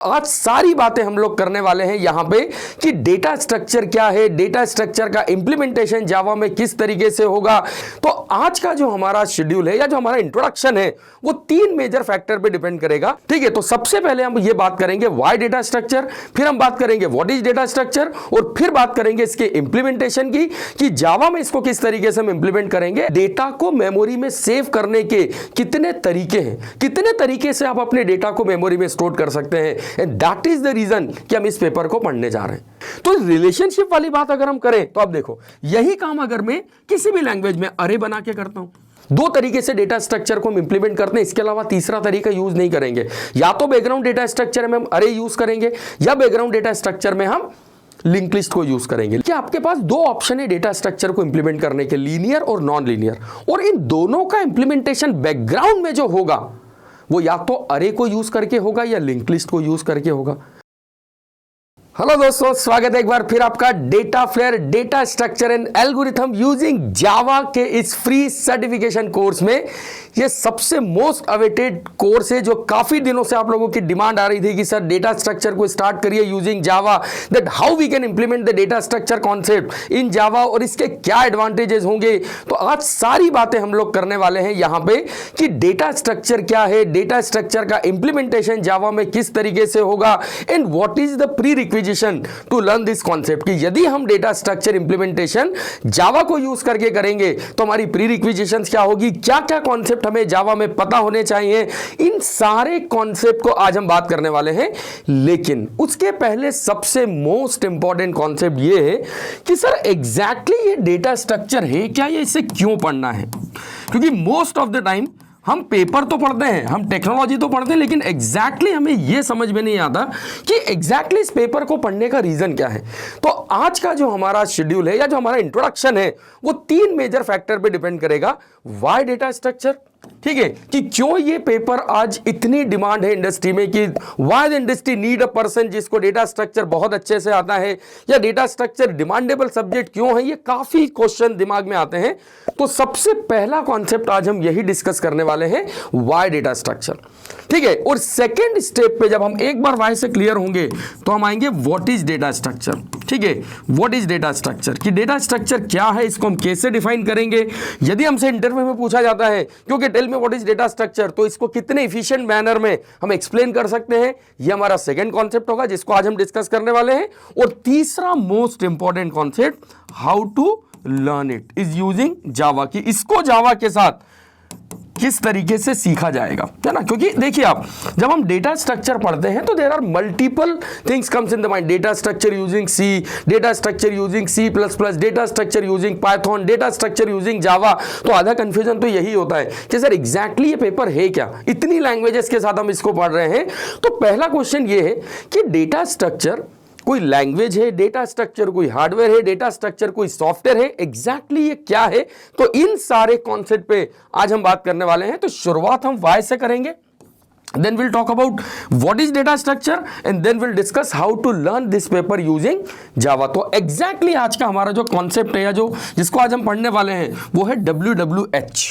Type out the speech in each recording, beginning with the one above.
आज सारी बातें हम लोग करने वाले हैं यहां पे कि डेटा स्ट्रक्चर क्या है, डेटा स्ट्रक्चर का इंप्लीमेंटेशन जावा में किस तरीके से होगा। तो आज का जो हमारा शेड्यूल है या जो हमारा इंट्रोडक्शन है वो 3 मेजर फैक्टर पे डिपेंड करेगा। ठीक है, तो सबसे पहले हम ये बात करेंगे व्हाई डेटा स्ट्रक्चर, फिर हम बात करेंगे व्हाट इज डेटा स्ट्रक्चर, और फिर बात करेंगे इसके इंप्लीमेंटेशन की कि जावा में इसको किस तरीके से हम इंप्लीमेंट करेंगे। डेटा को मेमोरी में सेव करने के कितने तरीके हैं, कितने तरीके से आप अपने डेटा को मेमोरी में स्टोर कर सकते हैं, and that is the reason कि हम इस पेपर को पढ़ने जा रहे हैं। तो रिलेशनशिप वाली बात अगर हम करें तो आप देखो, यही काम अगर मैं किसी भी लैंग्वेज में अरे बना के करता हूं, 2 तरीके से डेटा स्ट्रक्चर को हम इंप्लीमेंट करते हैं, इसके अलावा तीसरा तरीका यूज नहीं करेंगे। या तो बैकग्राउंड डेटा स्ट्रक्चर में हम अरे यूज करेंगे या बैकग्राउंड डेटा स्ट्रक्चर में हम लिंक लिस्ट को यूज करेंगे। क्या आपके पास 2 ऑप्शन है डेटा स्ट्रक्चर को इंप्लीमेंट करने के, लीनियर और नॉन लीनियर, और इन दोनों का इंप्लीमेंटेशन बैकग्राउंड में जो होगा वो या तो अरे को यूज करके होगा या लिंक लिस्ट को यूज करके होगा। हेलो दोस्तों, स्वागत है एक बार फिर आपका data flair data structure and algorithm using Java के इस फ्री सर्टिफिकेशन कोर्स में। ये सबसे मोस्ट अवेटेड कोर्स है जो काफी दिनों से आप लोगों की डिमांड आ रही थी कि सर डेटा स्ट्रक्चर को स्टार्ट करिए using Java, that how we can implement the data structure concept in Java और इसके क्या एडवांटेजेस होंगे। तो आज सारी बातें हम लोग करने वाले हैं यहां पे कि डेटा स्ट्रक्चर क्या है, डेटा स्ट्रक्चर का इंप्लीमेंटेशन जावा में किस तरीके से होगा, and what is the prerequisite to learn this concept कि यदि हम डेटा स्ट्रक्चर इंप्लीमेंटेशन जावा को यूज करके करेंगे तो हमारी प्री रिक्विजिशंस क्या होगी, क्या क्या कॉन्सेप्ट हमें जावा में पता होने चाहिए। इन सारे कॉन्सेप्ट को आज हम बात करने वाले हैं, लेकिन उसके पहले सबसे मोस्ट इंपॉर्टेंट कॉन्सेप्ट ये है कि सर एग्जैक्टली ये डेटा स्ट्रक्चर है क्या, ये इसे क्यों पढ़ना है। क्योंकि मोस्ट ऑफ द टाइम हम पेपर तो पढ़ते हैं, हम टेक्नोलॉजी तो पढ़ते हैं, लेकिन एग्जैक्टली हमें यह समझ में नहीं आता कि एग्जैक्टली इस पेपर को पढ़ने का रीजन क्या है। तो आज का जो हमारा शेड्यूल है या जो हमारा इंट्रोडक्शन है वो 3 मेजर फैक्टर पे डिपेंड करेगा। व्हाई डेटा स्ट्रक्चर, ठीक है, कि क्यों ये पेपर आज इतनी डिमांड है इंडस्ट्री में, कि why the industry need a person जिसको डेटा स्ट्रक्चर बहुत अच्छे से आता है, या डेटा स्ट्रक्चर डिमांडेबल सब्जेक्ट क्यों है। ये काफी क्वेश्चन दिमाग में आते हैं। तो सबसे पहला कॉन्सेप्ट आज हम यही डिस्कस करने वाले हैं, व्हाई डेटा स्ट्रक्चर, ठीक है। और सेकेंड स्टेप पे जब हम एक बार व्हाई से क्लियर होंगे तो हम आएंगे व्हाट इज डेटा स्ट्रक्चर, ठीक है। व्हाट इज डेटा स्ट्रक्चर, कि डेटा स्ट्रक्चर क्या है, इसको हम कैसे डिफाइन करेंगे। यदि हमसे इंटरव्यू में पूछा जाता है क्योंकि टेल में व्हाट इज डेटा स्ट्रक्चर, तो इसको कितने एफिशिएंट मैनर में हम एक्सप्लेन कर सकते हैं, ये हमारा सेकंड कॉन्सेप्ट होगा जिसको आज हम डिस्कस करने वाले हैं। और तीसरा most important concept, how to learn it is using Java, कि इसको जावा के साथ किस तरीके से सीखा जाएगा, है ना। क्योंकि देखिए आप जब हम डेटा स्ट्रक्चर पढ़ते हैं तो there are multiple things comes in the mind, data structure using C, data structure using C++, data structure using Python, data structure using Java. तो आधा कंफ्यूजन तो यही होता है कि सर एग्जैक्टली ये पेपर है क्या, इतनी लैंग्वेजेस के साथ हम इसको पढ़ रहे हैं। तो पहला क्वेश्चन ये है कि डेटा स्ट्रक्चर कोई लैंग्वेज है, डेटा स्ट्रक्चर कोई हार्डवेयर है, डेटा स्ट्रक्चर कोई सॉफ्टवेयर है, एग्जैक्टली ये क्या है। तो इन सारे कॉन्सेप्ट पे आज हम बात करने वाले हैं। तो शुरुआत हम व्हाई से करेंगे, then we'll talk about what is data structure and then we'll discuss how to learn this paper using Java। तो exactly आज का हमारा जो कॉन्सेप्ट है या जो जिसको आज हम पढ़ने वाले हैं वो है WWH,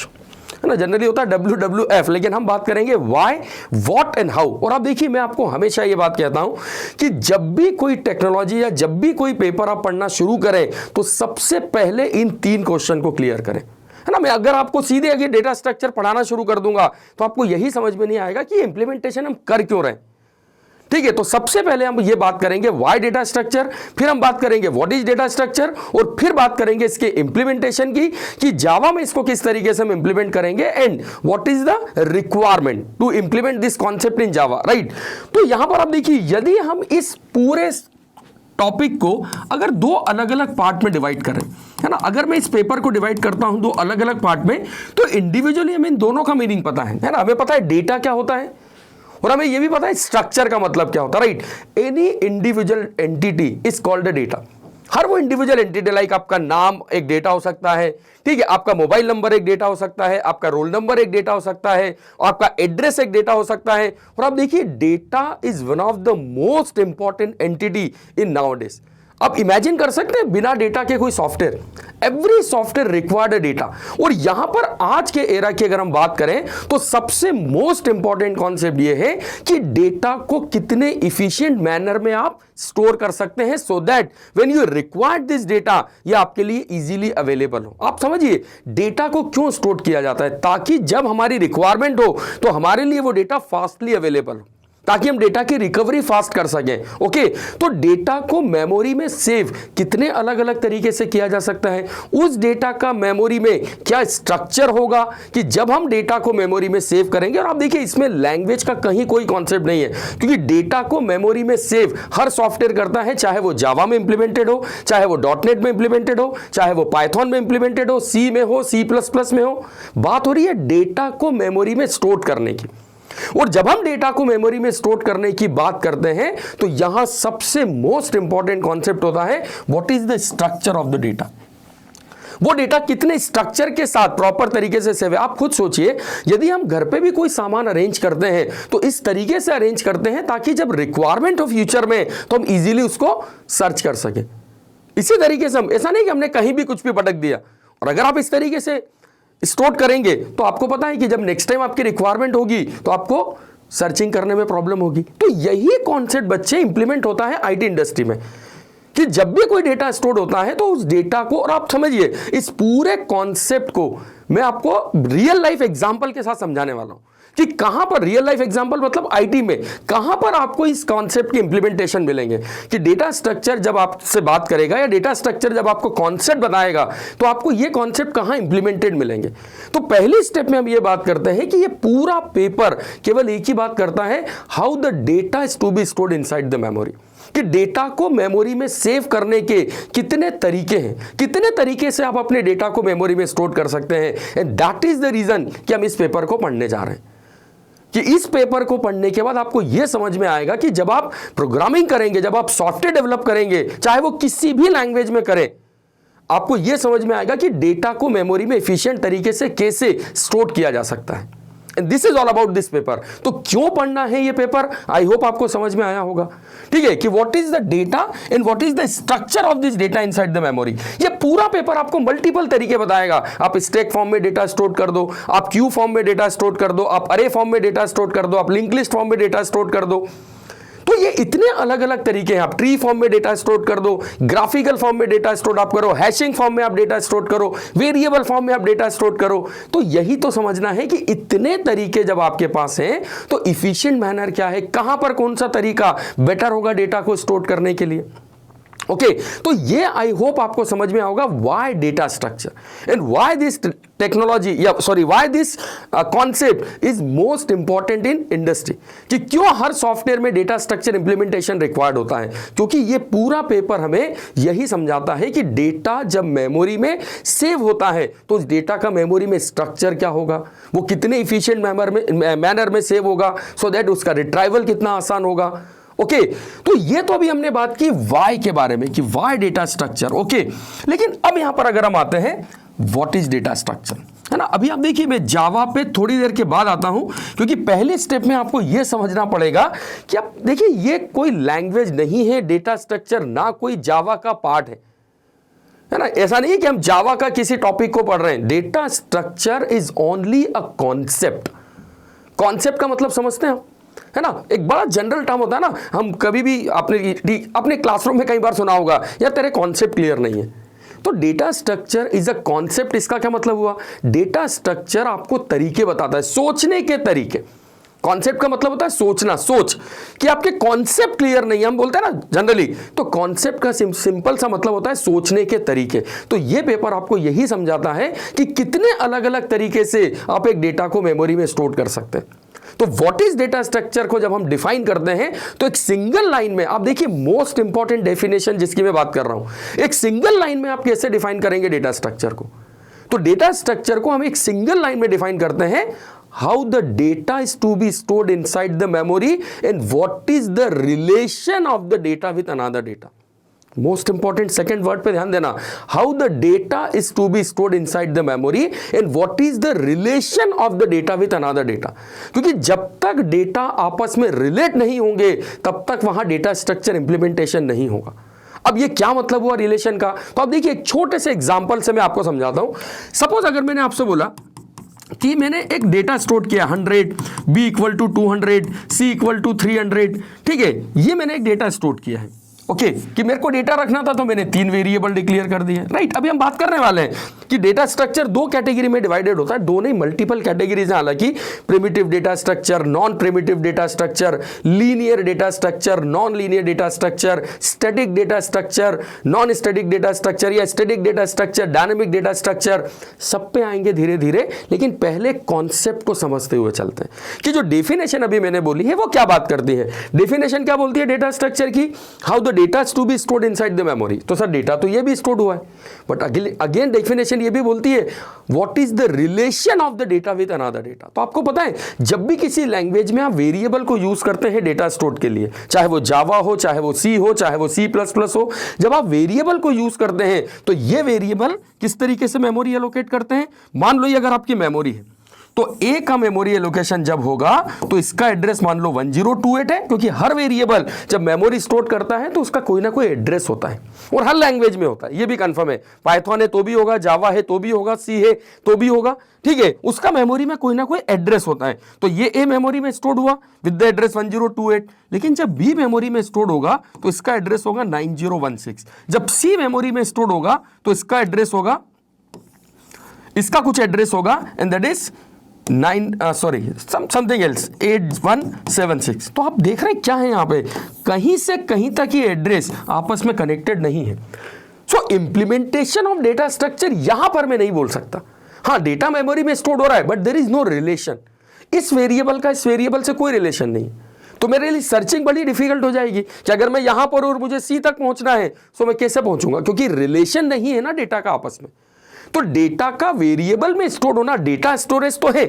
है ना। जनरली होता है WWF, लेकिन हम बात करेंगे व्हाई, व्हाट एंड हाउ। और आप देखिए, मैं आपको हमेशा ये बात कहता हूं कि जब भी कोई टेक्नोलॉजी या जब भी कोई पेपर आप पढ़ना शुरू करें तो सबसे पहले इन 3 क्वेश्चन को क्लियर करें, है ना। मैं अगर आपको सीधे अगर डेटा स्ट्रक्चर पढ़ाना शुरू कर दूंगा तो आपको यही समझ में नहीं आएगा कि इंप्लीमेंटेशन हम कर क्यों रहे हैं, ठीक है। तो सबसे पहले हम ये बात करेंगे व्हाई डेटा स्ट्रक्चर, फिर हम बात करेंगे व्हाट इज डेटा स्ट्रक्चर, और फिर बात करेंगे इसके इंप्लीमेंटेशन की कि जावा में इसको किस तरीके से हम इंप्लीमेंट करेंगे, and what is the requirement to implement this concept in Java, right. तो यहां पर आप देखिए, यदि हम इस पूरे टॉपिक को अगर 2 अलग अलग पार्ट में डिवाइड करें, है ना, अगर मैं इस पेपर को डिवाइड करता हूं 2 अलग अलग पार्ट में, तो इंडिविजुअली हमें इन दोनों का मीनिंग पता है ना। हमें पता है डेटा क्या होता है और हमें यह भी पता है स्ट्रक्चर का मतलब क्या होता है, right. Any individual entity is called a data. हर वो इंडिविजुअल एंटिटी, लाइक आपका नाम एक डेटा हो सकता है, ठीक है, आपका मोबाइल नंबर एक डेटा हो सकता है, आपका रोल नंबर एक डेटा हो सकता है, और आपका एड्रेस एक डेटा हो सकता है। और आप देखिए, data is one of the most important entity in nowadays. आप इमेजिन कर सकते हैं बिना डेटा के कोई software, every software required data. और यहां पर आज के एरा की अगर हम बात करें तो सबसे मोस्ट इंपॉर्टेंट कॉन्सेप्ट ये है कि डेटा को कितने इफिशिएंट मैनर में आप स्टोर कर सकते हैं, so that when you required this data ये आपके लिए इजीली अवेलेबल हो। आप समझिए डेटा को क्यों स्टोर किया जाता है, ताकि जब हमारी रिक्वायरमेंट हो तो हमारे लिए वो डेटा फास्टली अवेलेबल हो, ताकि हम डेटा की रिकवरी फास्ट कर सकें। ओके, तो डेटा को मेमोरी में सेव कितने अलग अलग तरीके से किया जा सकता है, उस डेटा का मेमोरी में क्या स्ट्रक्चर होगा कि जब हम डेटा को मेमोरी में सेव करेंगे। और आप देखिए इसमें लैंग्वेज का कहीं कोई कॉन्सेप्ट नहीं है, क्योंकि डेटा को मेमोरी में सेव हर सॉफ्टवेयर करता है, चाहे वो जावा में इंप्लीमेंटेड हो, चाहे वो डॉटनेट में इंप्लीमेंटेड हो, चाहे वो पाइथन में इंप्लीमेंटेड हो, सी में हो, C++ में हो। बात हो रही है डेटा को मेमोरी में स्टोर करने की। और जब हम डेटा को मेमोरी में स्टोर करने की बात करते हैं तो यहां सबसे मोस्ट इंपॉर्टेंट कॉन्सेप्ट होता है what is the structure of the data. वो डेटा कितने स्ट्रक्चर के साथ प्रॉपर तरीके से सेव है। आप खुद सोचिए, यदि हम घर पे भी कोई सामान अरेंज करते हैं तो इस तरीके से अरेंज करते हैं ताकि जब रिक्वायरमेंट हो फ्यूचर में तो हम इजीली उसको सर्च कर सके। इसी तरीके से हम, ऐसा नहीं कि हमने कहीं भी कुछ भी पटक दिया। और अगर आप इस तरीके से स्टोर करेंगे तो आपको पता है कि जब नेक्स्ट टाइम आपकी रिक्वायरमेंट होगी तो आपको सर्चिंग करने में प्रॉब्लम होगी। तो यही कॉन्सेप्ट बच्चे इंप्लीमेंट होता है आईटी इंडस्ट्री में, कि जब भी कोई डेटा स्टोर होता है तो उस डेटा को, और आप समझिए इस पूरे कॉन्सेप्ट को मैं आपको रियल लाइफ एग्जांपल के साथ समझाने वाला हूं कि कहां पर रियल लाइफ एग्जांपल मतलब आईटी में कहां पर आपको इस कॉन्सेप्ट की इंप्लीमेंटेशन मिलेंगे। कि डेटा स्ट्रक्चर जब आपसे बात करेगा या डेटा स्ट्रक्चर जब आपको कॉन्सेप्ट बताएगा तो आपको ये कॉन्सेप्ट कहां इंप्लीमेंटेड मिलेंगे। तो पहली स्टेप में हम ये बात करते हैं कि ये पूरा पेपर केवल एक ही बात करता है, how the data is to be stored inside the memory. कि डेटा को मेमोरी में सेव करने के कितने तरीके हैं, कितने तरीके से आप अपने डेटा को मेमोरी में स्टोर कर सकते हैं। And that is the reason कि हम इस पेपर को पढ़ने जा रहे हैं। कि इस पेपर को पढ़ने के बाद आपको यह समझ में आएगा कि जब आप प्रोग्रामिंग करेंगे, जब आप सॉफ्टवेयर डेवलप करेंगे, चाहे वो किसी भी लैंग्वेज में करें, आपको यह समझ में आएगा कि डेटा को मेमोरी में एफिशिएंट तरीके से कैसे स्टोर किया जा सकता है। And this is all about this paper. तो क्यों पढ़ना है ये पेपर, आई होप आपको समझ में आया होगा। ठीक है, कि what is the data and what is the structure of this data inside the memory. ये पूरा पेपर आपको मल्टीपल तरीके बताएगा। आप स्टैक फॉर्म में डेटा स्टोर कर दो, आप क्यू फॉर्म में डेटा स्टोर कर दो, आप अरे फॉर्म में डेटा स्टोर कर दो, आप लिंक लिस्ट फॉर्म में डेटा स्टोर कर दो। तो ये इतने अलग अलग तरीके हैं। आप ट्री फॉर्म में डेटा स्टोर कर दो, ग्राफिकल फॉर्म में डेटा स्टोर आप करो, हैशिंग फॉर्म में आप डेटा स्टोर करो, वेरिएबल फॉर्म में आप डेटा स्टोर करो। तो यही तो समझना है कि इतने तरीके जब आपके पास हैं तो इफिशिएंट मैनर क्या है, कहां पर कौन सा तरीका बेटर होगा डेटा को स्टोर करने के लिए। ओके, तो ये आई होप आपको समझ में आएगा why data structure and why this technology या sorry why this concept is most important in industry. कि क्यों हर सॉफ्टवेयर में डेटा स्ट्रक्चर इंप्लीमेंटेशन रिक्वायर्ड होता है, क्योंकि ये पूरा पेपर हमें यही समझाता है कि डेटा जब मेमोरी में सेव होता है तो उस डेटा का मेमोरी में स्ट्रक्चर क्या होगा, वो कितने इफिशिएंट मैनर में सेव होगा, सो दैट उसका रिट्राइवल कितना आसान होगा। ओके, तो ये तो अभी हमने बात की वाई के बारे में कि वाई डेटा स्ट्रक्चर। ओके, लेकिन अब यहां पर अगर हम आते हैं व्हाट इज डेटा स्ट्रक्चर, है ना। अभी आप देखिए मैं जावा पे थोड़ी देर के बाद आता हूं, क्योंकि पहले स्टेप में आपको यह समझना पड़ेगा कि आप देखिए ये कोई लैंग्वेज नहीं है डेटा स्ट्रक्चर, ना कोई जावा का पार्ट है ना। ऐसा नहीं है कि हम जावा का किसी टॉपिक को पढ़ रहे हैं। Data structure is only a concept. Concept का मतलब समझते हैं आप, है ना। एक बड़ा जनरल टर्म होता है ना, हम कभी भी अपने क्लासरूम में कई बार सुना होगा, यार तेरे कॉन्सेप्ट क्लियर नहीं है। तो data structure is a concept. इसका क्या मतलब हुआ, डेटा स्ट्रक्चर आपको तरीके बताता है, सोचने के तरीके। कॉन्सेप्ट का मतलब होता है सोचना, सोच कि आपके कॉन्सेप्ट क्लियर नहीं है, हम बोलते हैं ना जनरली, तो कॉन्सेप्ट का सिंपल सा मतलब होता है सोचने के तरीके। तो ये पेपर आपको यही समझाता है कि कितने अलग अलग तरीके से आप एक डेटा को मेमोरी में स्टोर कर सकते हैं। तो व्हाट इज डेटा स्ट्रक्चर को जब हम डिफाइन करते हैं तो एक सिंगल लाइन में आप देखिए मोस्ट इंपॉर्टेंट डेफिनेशन जिसकी मैं बात कर रहा हूं, एक सिंगल लाइन में आप कैसे डिफाइन करेंगे डेटा स्ट्रक्चर को। तो डेटा स्ट्रक्चर को हम एक सिंगल लाइन में डिफाइन करते हैं, how the data is to be stored inside the memory and what is the relation of the data with another data. Most important second word पे ध्यान देना, how the data is to be stored inside the memory and what is the relation of the data with another data. क्योंकि जब तक data आपस में relate नहीं होंगे तब तक वहां डेटा स्ट्रक्चर इंप्लीमेंटेशन नहीं होगा। अब ये क्या मतलब हुआ रिलेशन का? तो अब देखिए एक छोटे से एग्जांपल से मैं आपको समझाता हूं। सपोज अगर मैंने आपसे बोला कि मैंने एक डेटा स्टोर किया 100, b equal to 200, c equal to 300, ठीक है, ये मैंने एक डेटा स्टोर किया है। ओके कि मेरे को डेटा रखना था तो मैंने 3 वेरिएबल डिक्लेयर कर दिए, राइट। अभी हम बात करने वाले हैं कि डेटा स्ट्रक्चर 2 कैटेगरी में डिवाइडेड होता है, 2 नहीं मल्टीपल कैटेगरीज हैं हालांकि, primitive data structure, non primitive data structure, linear data structure, non linear data structure, static data structure, non static data structure या static data structure, dynamic data structure, सब पे आएंगे धीरे धीरे। लेकिन पहले कॉन्सेप्ट को समझते हुए चलते हैं कि जो डेफिनेशन अभी मैंने बोली है वो क्या बात करती है। डेफिनेशन क्या बोलती है डेटा स्ट्रक्चर की? How the data to be stored inside the memory. तो सर डेटा तो ये भी स्टोर्ड हुआ है, बट अगेन डेफिनेशन ये भी बोलती है what is the relation of the data with another data. तो आपको पता है जब भी किसी लैंग्वेज में आप वेरिएबल को यूज करते हैं डेटा स्टोर के लिए, चाहे वो जावा हो, चाहे वो सी हो, चाहे वो C++ हो, जब आप वेरिएबल को यूज करते हैं तो ये वेरिएबल किस तरीके से मेमोरी एलोकेट करते हैं। मान लो ये अगर आपकी मेमोरी है तो ए का मेमोरी एलोकेशन जब होगा तो इसका एड्रेस मान लो 1028 है, क्योंकि हर वेरिएबल जब मेमोरी स्टोर करता है तो उसका कोई ना कोई एड्रेस होता है और हर लैंग्वेज में होता है, ये भी कंफर्म है। पाइथन है तो भी होगा, जावा है तो भी होगा, सी है तो भी होगा, ठीक है, उसका मेमोरी में कोई ना कोई एड्रेस होता है। तो ये ए मेमोरी में स्टोर हुआ विद द एड्रेस 1028, लेकिन जब बी मेमोरी में स्टोर होगा तो इसका एड्रेस होगा 9016। जब सी मेमोरी में स्टोर होगा तो इसका एड्रेस होगा, इसका कुछ एड्रेस होगा and that is something else 8176। तो आप देख रहे हैं क्या है यहां पे, कहीं से कहीं तक ये एड्रेस आपस में कनेक्टेड नहीं है। सो इंप्लीमेंटेशन ऑफ डेटा स्ट्रक्चर यहां पर मैं नहीं बोल सकता। हाँ डेटा मेमोरी में स्टोर हो रहा है but there is no relation, इस वेरिएबल का इस वेरिएबल से कोई रिलेशन नहीं, तो मेरे लिए सर्चिंग बड़ी डिफिकल्ट हो जाएगी कि अगर मैं यहां पर और मुझे सी तक पहुंचना है तो मैं कैसे पहुंचूंगा, क्योंकि रिलेशन नहीं है ना डेटा का आपस में। तो डेटा का वेरिएबल में स्टोर होना डेटा स्टोरेज तो है,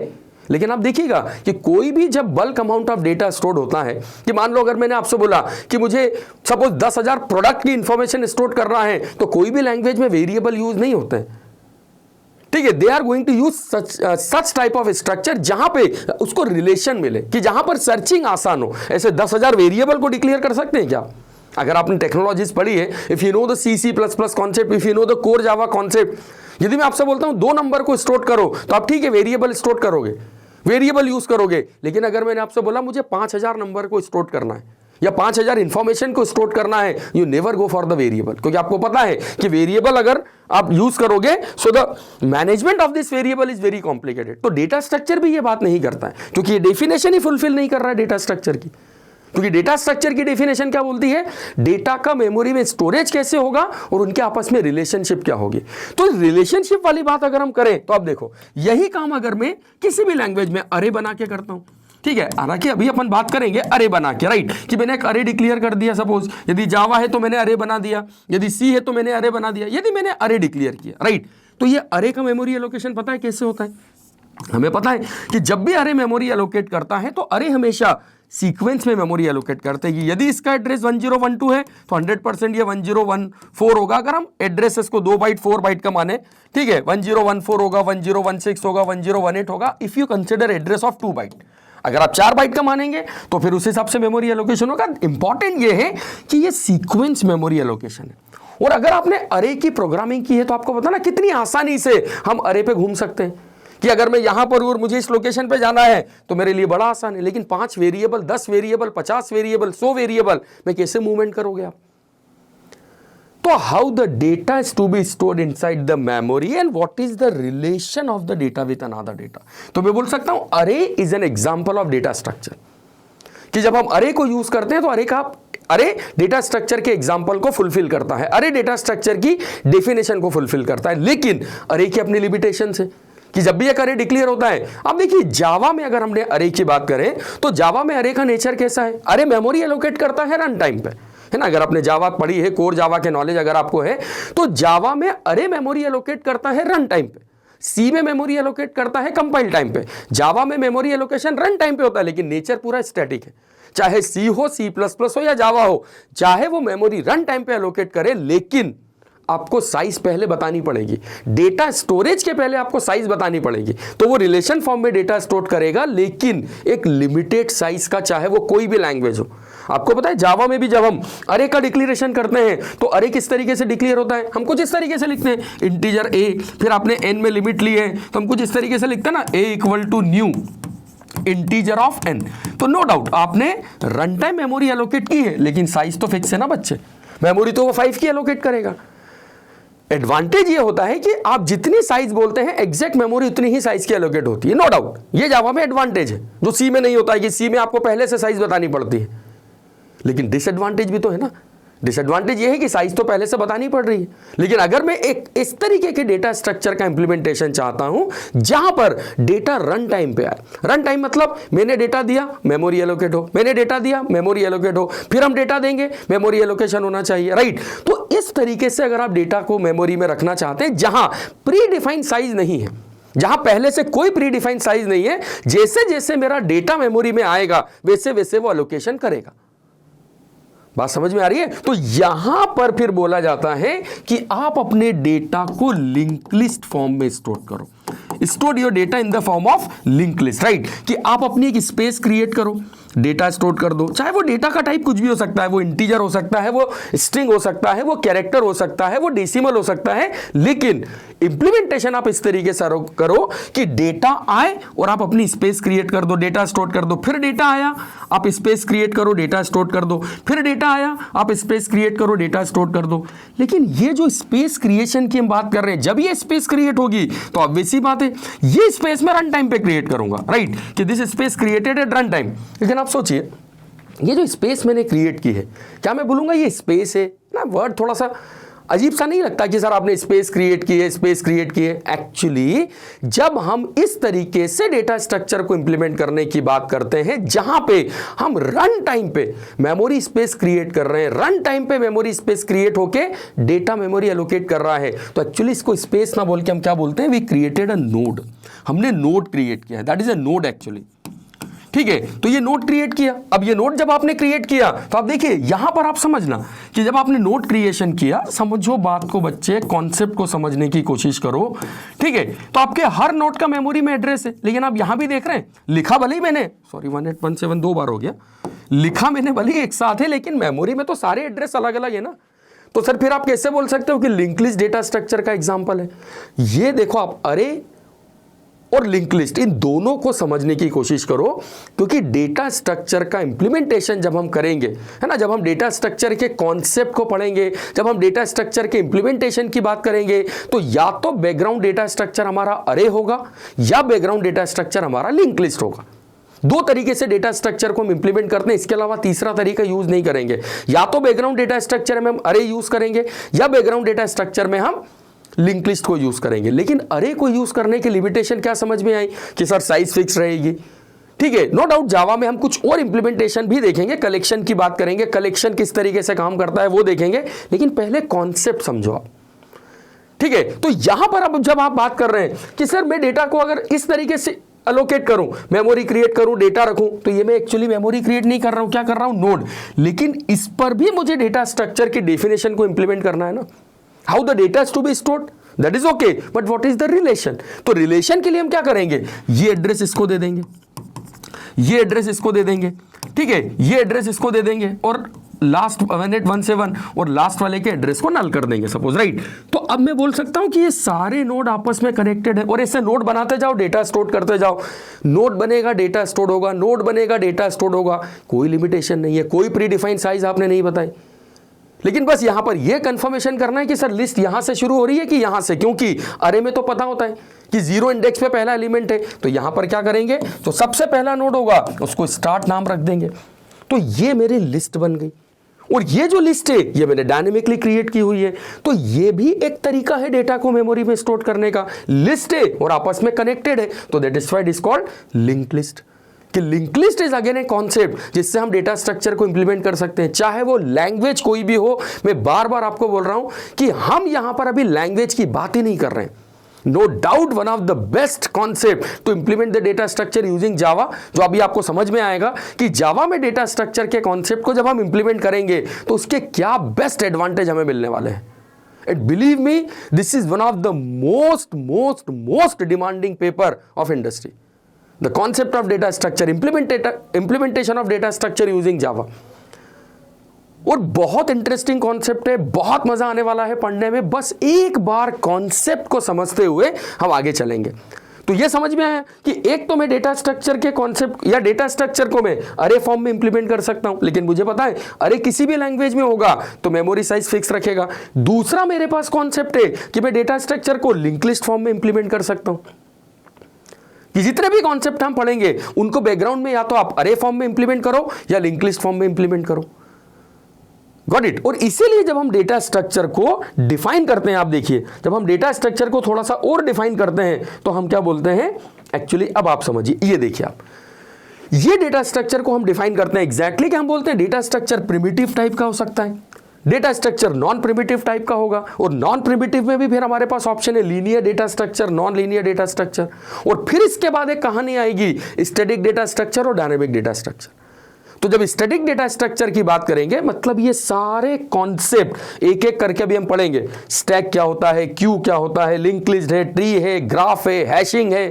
लेकिन आप देखिएगा कि कोई भी जब bulk amount of data store होता है, कि मान लो अगर मैंने आपसे बोला कि मुझे सपोज 10,000 प्रोडक्ट की इंफॉर्मेशन स्टोर करना है, तो कोई भी लैंग्वेज में वेरिएबल यूज नहीं होते हैं, ठीक है। They are going to use such type of structure जहां पे उसको रिलेशन मिले, कि जहां पर सर्चिंग आसान हो। ऐसे 10,000 वेरिएबल को डिक्लेयर कर सकते हैं क्या? अगर आपने टेक्नोलॉजीज पढ़ी है, if you know the C++ concept, if you know the core Java concept, यदि मैं आपसे बोलता हूं 2 नंबर को स्टोर करो तो आप ठीक है वेरिएबल स्टोर करोगे, वेरिएबल यूज करोगे। लेकिन अगर मैंने आपसे बोला मुझे 5000 नंबर को स्टोर करना है या 5000 इंफॉर्मेशन को स्टोर करना है, you never go for the variable, क्योंकि आपको पता है कि वेरिएबल अगर आप यूज करोगे so the management of this variable is very complicated. तो डेटा स्ट्रक्चर भी ये बात नहीं करता है, क्योंकि ये डेफिनेशन ही फुलफिल नहीं कर रहा है डेटा स्ट्रक्चर की। क्योंकि डेटा स्ट्रक्चर की डेफिनेशन क्या बोलती है, डेटा का मेमोरी में स्टोरेज कैसे होगा और उनके आपस में रिलेशनशिप क्या होगी। तो रिलेशनशिप वाली बात अगर हम करें तो आप देखो यही काम अगर मैं किसी भी लैंग्वेज में अरे बना के करता हूं, ठीक है, हालांकि अभी अपन बात करेंगे अरे बना के, राइट, कि मैंने एक अरे डिक्लेयर कर दिया। सपोज यदि जावा है तो मैंने अरे बना दिया, यदि सी है तो मैंने अरे बना दिया, यदि मैंने अरे डिक्लेयर किया, राइट। तो ये अरे का मेमोरी एलोकेशन पता है कैसे होता है? हमें पता है कि जब भी अरे मेमोरी एलोकेट करता है तो अरे हमेशा सीक्वेंस में मेमोरी एलोकेट करते हैं। यदि इसका एड्रेस 1012 है तो 100% ये 1014 होगा, अगर हम एड्रेसेस को 2 बाइट 4 बाइट का माने, ठीक है, 1014 होगा, 1016 होगा, 1018 होगा, if you consider address of 2 byte. अगर आप 4 बाइट का मानेंगे तो फिर उस हिसाब से मेमोरी एलोकेशन होगा। इंपॉर्टेंट ये है कि ये सीक्वेंस मेमोरी एलोकेशन है। और अगर आपने अरे की प्रोग्रामिंग की है तो आपको पता ना कितनी आसानी से हम अरे पे घूम सकते हैं, कि अगर मैं यहां पर हूं और मुझे इस लोकेशन पे जाना है तो मेरे लिए बड़ा आसान है। लेकिन 5 वेरिएबल, 10 वेरिएबल, 50 वेरिएबल, 100 वेरिएबल में कैसे मूवमेंट करोगे आप? तो how the data is to be stored inside the memory and what is the relation of the data with another data. तो मैं बोल सकता हूं array is an example of data structure, कि जब हम अरे को यूज करते हैं तो अरे डेटा स्ट्रक्चर के एग्जाम्पल को फुलफिल करता है, अरे डेटा स्ट्रक्चर की डेफिनेशन को फुलफिल करता है। लेकिन अरे की अपनी लिमिटेशन है कि जब भी एक अरे डिक्लेयर होता है, अब देखिए जावा में अगर हमने अरे की बात करें तो जावा में अरे का नेचर कैसा है? अरे मेमोरी एलोकेट करता है रन टाइम पे, है ना। अगर आपने जावा पढ़ी है, कोर जावा के नॉलेज अगर आपको है, तो जावा में अरे मेमोरी एलोकेट करता है रन टाइम पे, सी में मेमोरी एलोकेट करता है कंपाइल टाइम पे। जावा में मेमोरी एलोकेशन रन टाइम पे होता है, लेकिन नेचर पूरा स्टैटिक है। चाहे सी हो, C++ हो या जावा हो, चाहे वो मेमोरी रन टाइम पे एलोकेट करे, लेकिन आपको साइज पहले बतानी पड़ेगी। डेटा स्टोरेज के पहले आपको साइज बतानी पड़ेगी, तो वो रिलेशन फॉर्म में डेटा स्टोर करेगा, लेकिन एक लिमिटेड साइज का, चाहे वो कोई भी लैंग्वेज हो। आपको पता है जावा में भी जब हम अरे का डिक्लेरेशन करते हैं तो अरे किस तरीके से डिक्लेयर होता है, हम कुछ इस तरीके से लिखते हैं इंटीजर ए, फिर आपने एन में लिमिट ली है तो हम कुछ इस तरीके से लिखते हैं ना, A equal to new integer of N. तो नो डाउट आपने रन टाइम मेमोरी एलोकेट की है, लेकिन साइज तो फिक्स है ना बच्चे, मेमोरी तो वो 5 की एलोकेट करेगा। एडवांटेज ये होता है कि आप जितनी साइज बोलते हैं एग्जैक्ट मेमोरी उतनी ही साइज की एलोकेट होती है, नो डाउट। ये जावा में एडवांटेज है जो सी में नहीं होता है, कि सी में आपको पहले से साइज बतानी पड़ती है। लेकिन डिसएडवांटेज भी तो है ना, डिसएडवांटेज ये है कि साइज तो पहले से बतानी पड़ रही है। लेकिन अगर मैं एक इस तरीके के डेटा स्ट्रक्चर का इंप्लीमेंटेशन चाहता हूं जहां पर डेटा रन टाइम पे आए, रन टाइम मतलब मैंने डेटा दिया मेमोरी एलोकेट हो, मैंने डेटा दिया मेमोरी एलोकेट हो, फिर हम डेटा देंगे मेमोरी एलोकेशन होना चाहिए, राइट। तो इस तरीके से अगर आप डेटा को मेमोरी में रखना चाहते हैं जहां प्री डिफाइंड साइज नहीं है, जहां पहले से कोई प्री डिफाइंड साइज नहीं है, जैसे जैसे मेरा डेटा मेमोरी में आएगा वैसे वैसे वो एलोकेशन करेगा। बात समझ में आ रही है? तो यहां पर फिर बोला जाता है कि आप अपने डेटा को लिंक लिस्ट फॉर्म में स्टोर करो, store your data in the form of link list, right. कि आप अपनी एक स्पेस क्रिएट करो, डेटा स्टोर कर दो, चाहे वो डेटा का टाइप कुछ भी हो सकता है, वो इंटीजर हो सकता है, वो स्ट्रिंग हो सकता है, वो कैरेक्टर हो सकता है, वो डेसिमल हो सकता है, लेकिन इंप्लीमेंटेशन आप इस तरीके से करो कि डेटा आए और आप अपनी स्पेस क्रिएट कर दो, डेटा स्टोर कर दो, फिर डेटा आया आप स्पेस क्रिएट करो, डेटा स्टोर कर दो, फिर डेटा आया आप स्पेस क्रिएट करो, डेटा स्टोर कर दो। लेकिन ये जो स्पेस क्रिएशन की हम बात कर रहे हैं, जब ये स्पेस क्रिएट होगी तो ऑब्वियस सी बात है ये स्पेस में रन टाइम पे क्रिएट करूंगा, राइट, कि this space created at run time. लेकिन आप सोचिए ये जो स्पेस मैंने क्रिएट की है, क्या मैं बोलूंगा ये स्पेस है ना? वर्ड थोड़ा सा अजीब सा नहीं लगता कि सर आपने स्पेस क्रिएट की है, स्पेस क्रिएट की है। एक्चुअली जब हम इस तरीके से डेटा स्ट्रक्चर को इंप्लीमेंट करने की बात करते हैं जहां पे हम रन टाइम पे मेमोरी स्पेस क्रिएट कर रहे हैं, रन टाइम पे मेमोरी स्पेस क्रिएट होके डेटा मेमोरी एलोकेट कर रहा है, तो एक्चुअली इसको स्पेस ना बोल के हम क्या बोलते हैं, वी क्रिएटेड अ नोड, हमने नोड क्रिएट किया है, that is a node actually, ठीक है। तो ये नोड क्रिएट किया, अब ये नोड जब आपने क्रिएट किया तो आप देखिए यहां पर आप समझना कि जब आपने नोड क्रिएशन किया, समझो बात को बच्चे, कॉन्सेप्ट को समझने की कोशिश करो, ठीक है। तो आपके हर नोड का मेमोरी में एड्रेस है, लेकिन आप यहां भी देख रहे हैं लिखा भले ही मैंने 1817 2 बार हो गया, लिखा मैंने भले ही एक साथ है, लेकिन मेमोरी में तो सारे एड्रेस अलग अलग है ना। तो सर फिर आप कैसे बोल सकते हो कि लिंक लिस्ट डेटा स्ट्रक्चर का एग्जाम्पल है? ये देखो आप अरे और लिंक लिस्ट इन दोनों को समझने की कोशिश करो, क्योंकि डेटा स्ट्रक्चर का इंप्लीमेंटेशन जब हम करेंगे, है ना, जब हम डेटा स्ट्रक्चर के कॉन्सेप्ट को पढ़ेंगे, जब हम डेटा स्ट्रक्चर के इंप्लीमेंटेशन की बात करेंगे, तो या तो बैकग्राउंड डेटा स्ट्रक्चर हमारा अरे होगा या बैकग्राउंड डेटा स्ट्रक्चर हमारा लिंक लिस्ट होगा। दो तरीके से डेटा स्ट्रक्चर को हम इंप्लीमेंट करते हैं, इसके अलावा तीसरा तरीका यूज नहीं करेंगे। या तो बैकग्राउंड डेटा स्ट्रक्चर में हम अरे यूज करेंगे या बैकग्राउंड डेटा स्ट्रक्चर में हम लिंक लिस्ट को यूज करेंगे। लेकिन अरे को यूज करने की लिमिटेशन क्या समझ में आई कि सर साइज फिक्स रहेगी, ठीक है। नो डाउट जावा में हम कुछ और इंप्लीमेंटेशन भी देखेंगे, कलेक्शन की बात करेंगे, कलेक्शन किस तरीके से काम करता है वो देखेंगे, लेकिन पहले कॉन्सेप्ट समझो आप, ठीक है। तो यहां पर अब जब आप बात कर रहे हैं कि सर मैं डेटा को अगर इस तरीके से अलोकेट करूं, मेमोरी क्रिएट करूं, डेटा रखूं, तो ये मैं एक्चुअली मेमोरी क्रिएट नहीं कर रहा हूं, क्या कर रहा हूं, नोड। लेकिन इस पर भी मुझे डेटा स्ट्रक्चर की डेफिनेशन को इंप्लीमेंट करना है ना, how the data is to be stored, that is okay, but what is the relation. तो रिलेशन के लिए हम क्या करेंगे, ये एड्रेस इसको दे देंगे, ये एड्रेस इसको दे देंगे, ठीक है, ये एड्रेस इसको दे देंगे, और लास्ट 1817 और लास्ट वाले के एड्रेस को नल कर देंगे सपोज, राइट। तो अब मैं बोल सकता हूं कि ये सारे नोड आपस में कनेक्टेड है, और ऐसे नोड बनाते जाओ, डेटा स्टोर करते जाओ, नोड बनेगा डेटा स्टोर होगा, नोड बनेगा डेटा स्टोर होगा, कोई लिमिटेशन नहीं है, कोई प्री डिफाइंड साइज आपने नहीं बताई। लेकिन बस यहां पर यह कंफर्मेशन करना है कि सर लिस्ट यहां से शुरू हो रही है कि यहां से, क्योंकि अरे में तो पता होता है कि 0 इंडेक्स पे पहला एलिमेंट है, तो यहां पर क्या करेंगे, तो सबसे पहला नोड होगा उसको स्टार्ट नाम रख देंगे। तो ये मेरी लिस्ट बन गई, और ये जो लिस्ट है ये मैंने डायनेमिकली क्रिएट की हुई है। तो ये भी एक तरीका है डेटा को मेमोरी में स्टोर करने का, लिस्ट है और आपस में कनेक्टेड है, तो that is why it is called link list. कि link list is again a concept जिससे हम डेटा स्ट्रक्चर को इंप्लीमेंट कर सकते हैं, चाहे वो लैंग्वेज कोई भी हो। मैं बार बार आपको बोल रहा हूं कि हम यहां पर अभी लैंग्वेज की बात ही नहीं कर रहे हैं। No doubt one of the best concept to implement the data structure using Java, जो अभी आपको समझ में आएगा कि जावा में डेटा स्ट्रक्चर के कॉन्सेप्ट को जब हम इंप्लीमेंट करेंगे तो उसके क्या बेस्ट एडवांटेज हमें मिलने वाले हैं। And believe me, this is one of the most demanding paper of industry. The concept of data structure, implementation of data structure using Java. और बहुत इंटरेस्टिंग कॉन्सेप्ट है, बहुत मजा आने वाला है पढ़ने में। बस एक बार कॉन्सेप्ट को समझते हुए हम आगे चलेंगे। तो ये समझ में आया कि एक तो मैं डेटा स्ट्रक्चर के कॉन्सेप्ट या डेटा स्ट्रक्चर को मैं अरे फॉर्म में इंप्लीमेंट कर सकता हूं, लेकिन मुझे पता है अरे किसी भी लैंग्वेज में होगा तो मेमोरी साइज फिक्स रखेगा। दूसरा मेरे पास कॉन्सेप्ट है कि मैं डेटा स्ट्रक्चर को लिंक लिस्ट फॉर्म में इंप्लीमेंट कर सकता हूं। कि जितने भी कॉन्सेप्ट हम पढ़ेंगे उनको बैकग्राउंड में या तो आप अरे फॉर्म में इंप्लीमेंट करो या लिंक लिस्ट फॉर्म में इंप्लीमेंट करो। Got it. और इसीलिए जब हम डेटा स्ट्रक्चर को डिफाइन करते हैं, आप देखिए जब हम डेटा स्ट्रक्चर को थोड़ा सा और डिफाइन करते हैं तो हम क्या बोलते हैं एक्चुअली, अब आप समझिए, ये देखिए आप, ये डेटा स्ट्रक्चर को हम डिफाइन करते हैं एग्जैक्टली क्या हम बोलते हैं, डेटा स्ट्रक्चर प्रिमिटिव टाइप का हो सकता है, data structure non primitive type का होगा, और नॉन प्रिमिटिव में भी फिर हमारे पास ऑप्शन है linear data structure, non linear data structure, और फिर इसके बाद एक कहानी आएगी स्टैटिक डेटा स्ट्रक्चर और डायनेमिक डेटा स्ट्रक्चर। तो जब स्टैटिक डेटा स्ट्रक्चर की बात करेंगे मतलब ये सारे कॉन्सेप्ट एक एक करके भी हम पढ़ेंगे। स्टैक क्या होता है, क्यू क्या होता है, लिंक लिस्ट है, ट्री है, ग्राफ है, हैशिंग है,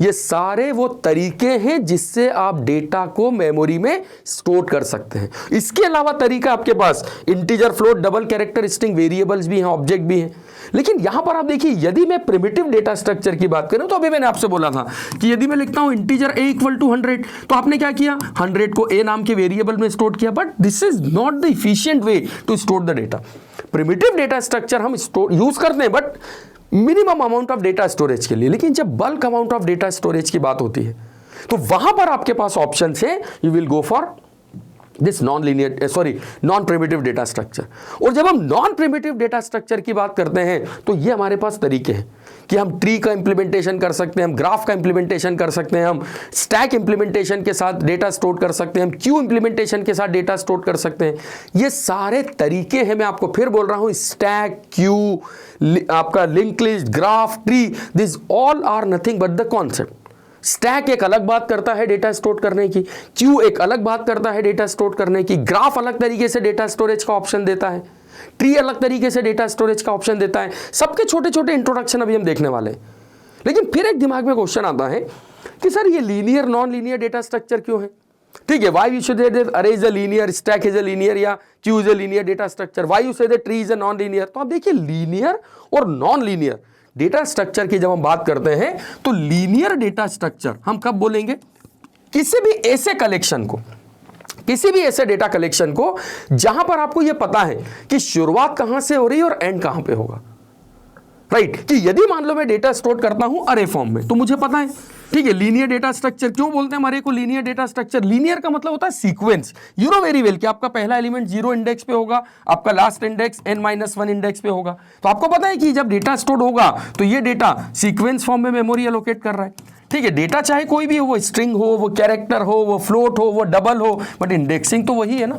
ये सारे वो तरीके हैं जिससे आप डेटा को मेमोरी में स्टोर कर सकते हैं। इसके अलावा तरीका आपके पास integer, float, double character string, variables भी हैं, ऑब्जेक्ट भी हैं। लेकिन यहां पर आप देखिए यदि मैं प्रिमिटिव डेटा स्ट्रक्चर की बात करूं तो अभी मैंने आपसे बोला था कि यदि मैं लिखता हूं इंटीजर a इक्वल टू 100 तो आपने क्या किया, 100 को a नाम के वेरिएबल में स्टोर किया, but this is not the efficient way to store the data. Primitive data structure हम यूज करते हैं but minimum amount of data storage के लिए, लेकिन जब bulk amount of data storage की बात होती है तो वहां पर आपके पास ऑप्शन है, you will go for this non primitive data structure. और जब हम नॉन प्रिमिटिव डेटा स्ट्रक्चर की बात करते हैं तो ये हमारे पास तरीके हैं कि हम ट्री का इंप्लीमेंटेशन कर सकते हैं, हम ग्राफ का इंप्लीमेंटेशन कर सकते हैं, हम स्टैक इंप्लीमेंटेशन के साथ डेटा स्टोर कर सकते हैं, हम क्यू इंप्लीमेंटेशन के साथ डेटा स्टोर कर सकते हैं। ये सारे तरीके हैं, मैं आपको फिर बोल रहा हूं, स्टैक, क्यू, आपका link list, graph, tree, this all are nothing but the concept. Stack एक अलग बात करता है डेटा स्टोर करने की, क्यू एक अलग बात करता है डेटा स्टोर करने की, ग्राफ अलग तरीके से डेटा स्टोरेज का ऑप्शन देता है, ट्री अलग तरीके से डेटा स्टोरेज का ऑप्शन देता है। सबके छोटे छोटे इंट्रोडक्शन अभी हम देखने वाले हैं। लेकिन फिर एक दिमाग में क्वेश्चन आता है कि सर ये linear non linear data structure क्यों है? ठीक है, why you say that array is a linear, stack is a linear, या queue is a linear data structure, why you say that tree is a non linear. तो आप देखिए linear और non linear data structure की जब हम बात करते हैं तो लीनियर डेटा स्ट्रक्चर हम कब बोलेंगे, किसी भी ऐसे कलेक्शन को, किसी भी ऐसे डेटा कलेक्शन को जहां पर आपको यह पता है कि शुरुआत कहां से हो रही है और एंड कहां पे होगा। राइट, कि यदि मान लो मैं डेटा स्टोर करता हूं अरे फॉर्म में तो मुझे पता है, ठीक है, लीनियर डेटा स्ट्रक्चर क्यों बोलते हैं हम अरे को लीनियर डेटा स्ट्रक्चर? लीनियर का मतलब होता है sequence. You know very well कि आपका पहला एलिमेंट 0 इंडेक्स पे होगा, आपका लास्ट इंडेक्स n-1 इंडेक्स पे होगा। तो आपको पता है कि जब डेटा स्टोर होगा तो ये डेटा सीक्वेंस फॉर्म में मेमोरी एलोकेट कर रहा है। ठीक है, डेटा चाहे कोई भी हो, वो स्ट्रिंग हो, वो कैरेक्टर हो, वो फ्लोट हो, वो डबल हो, बट इंडेक्सिंग तो वही है ना,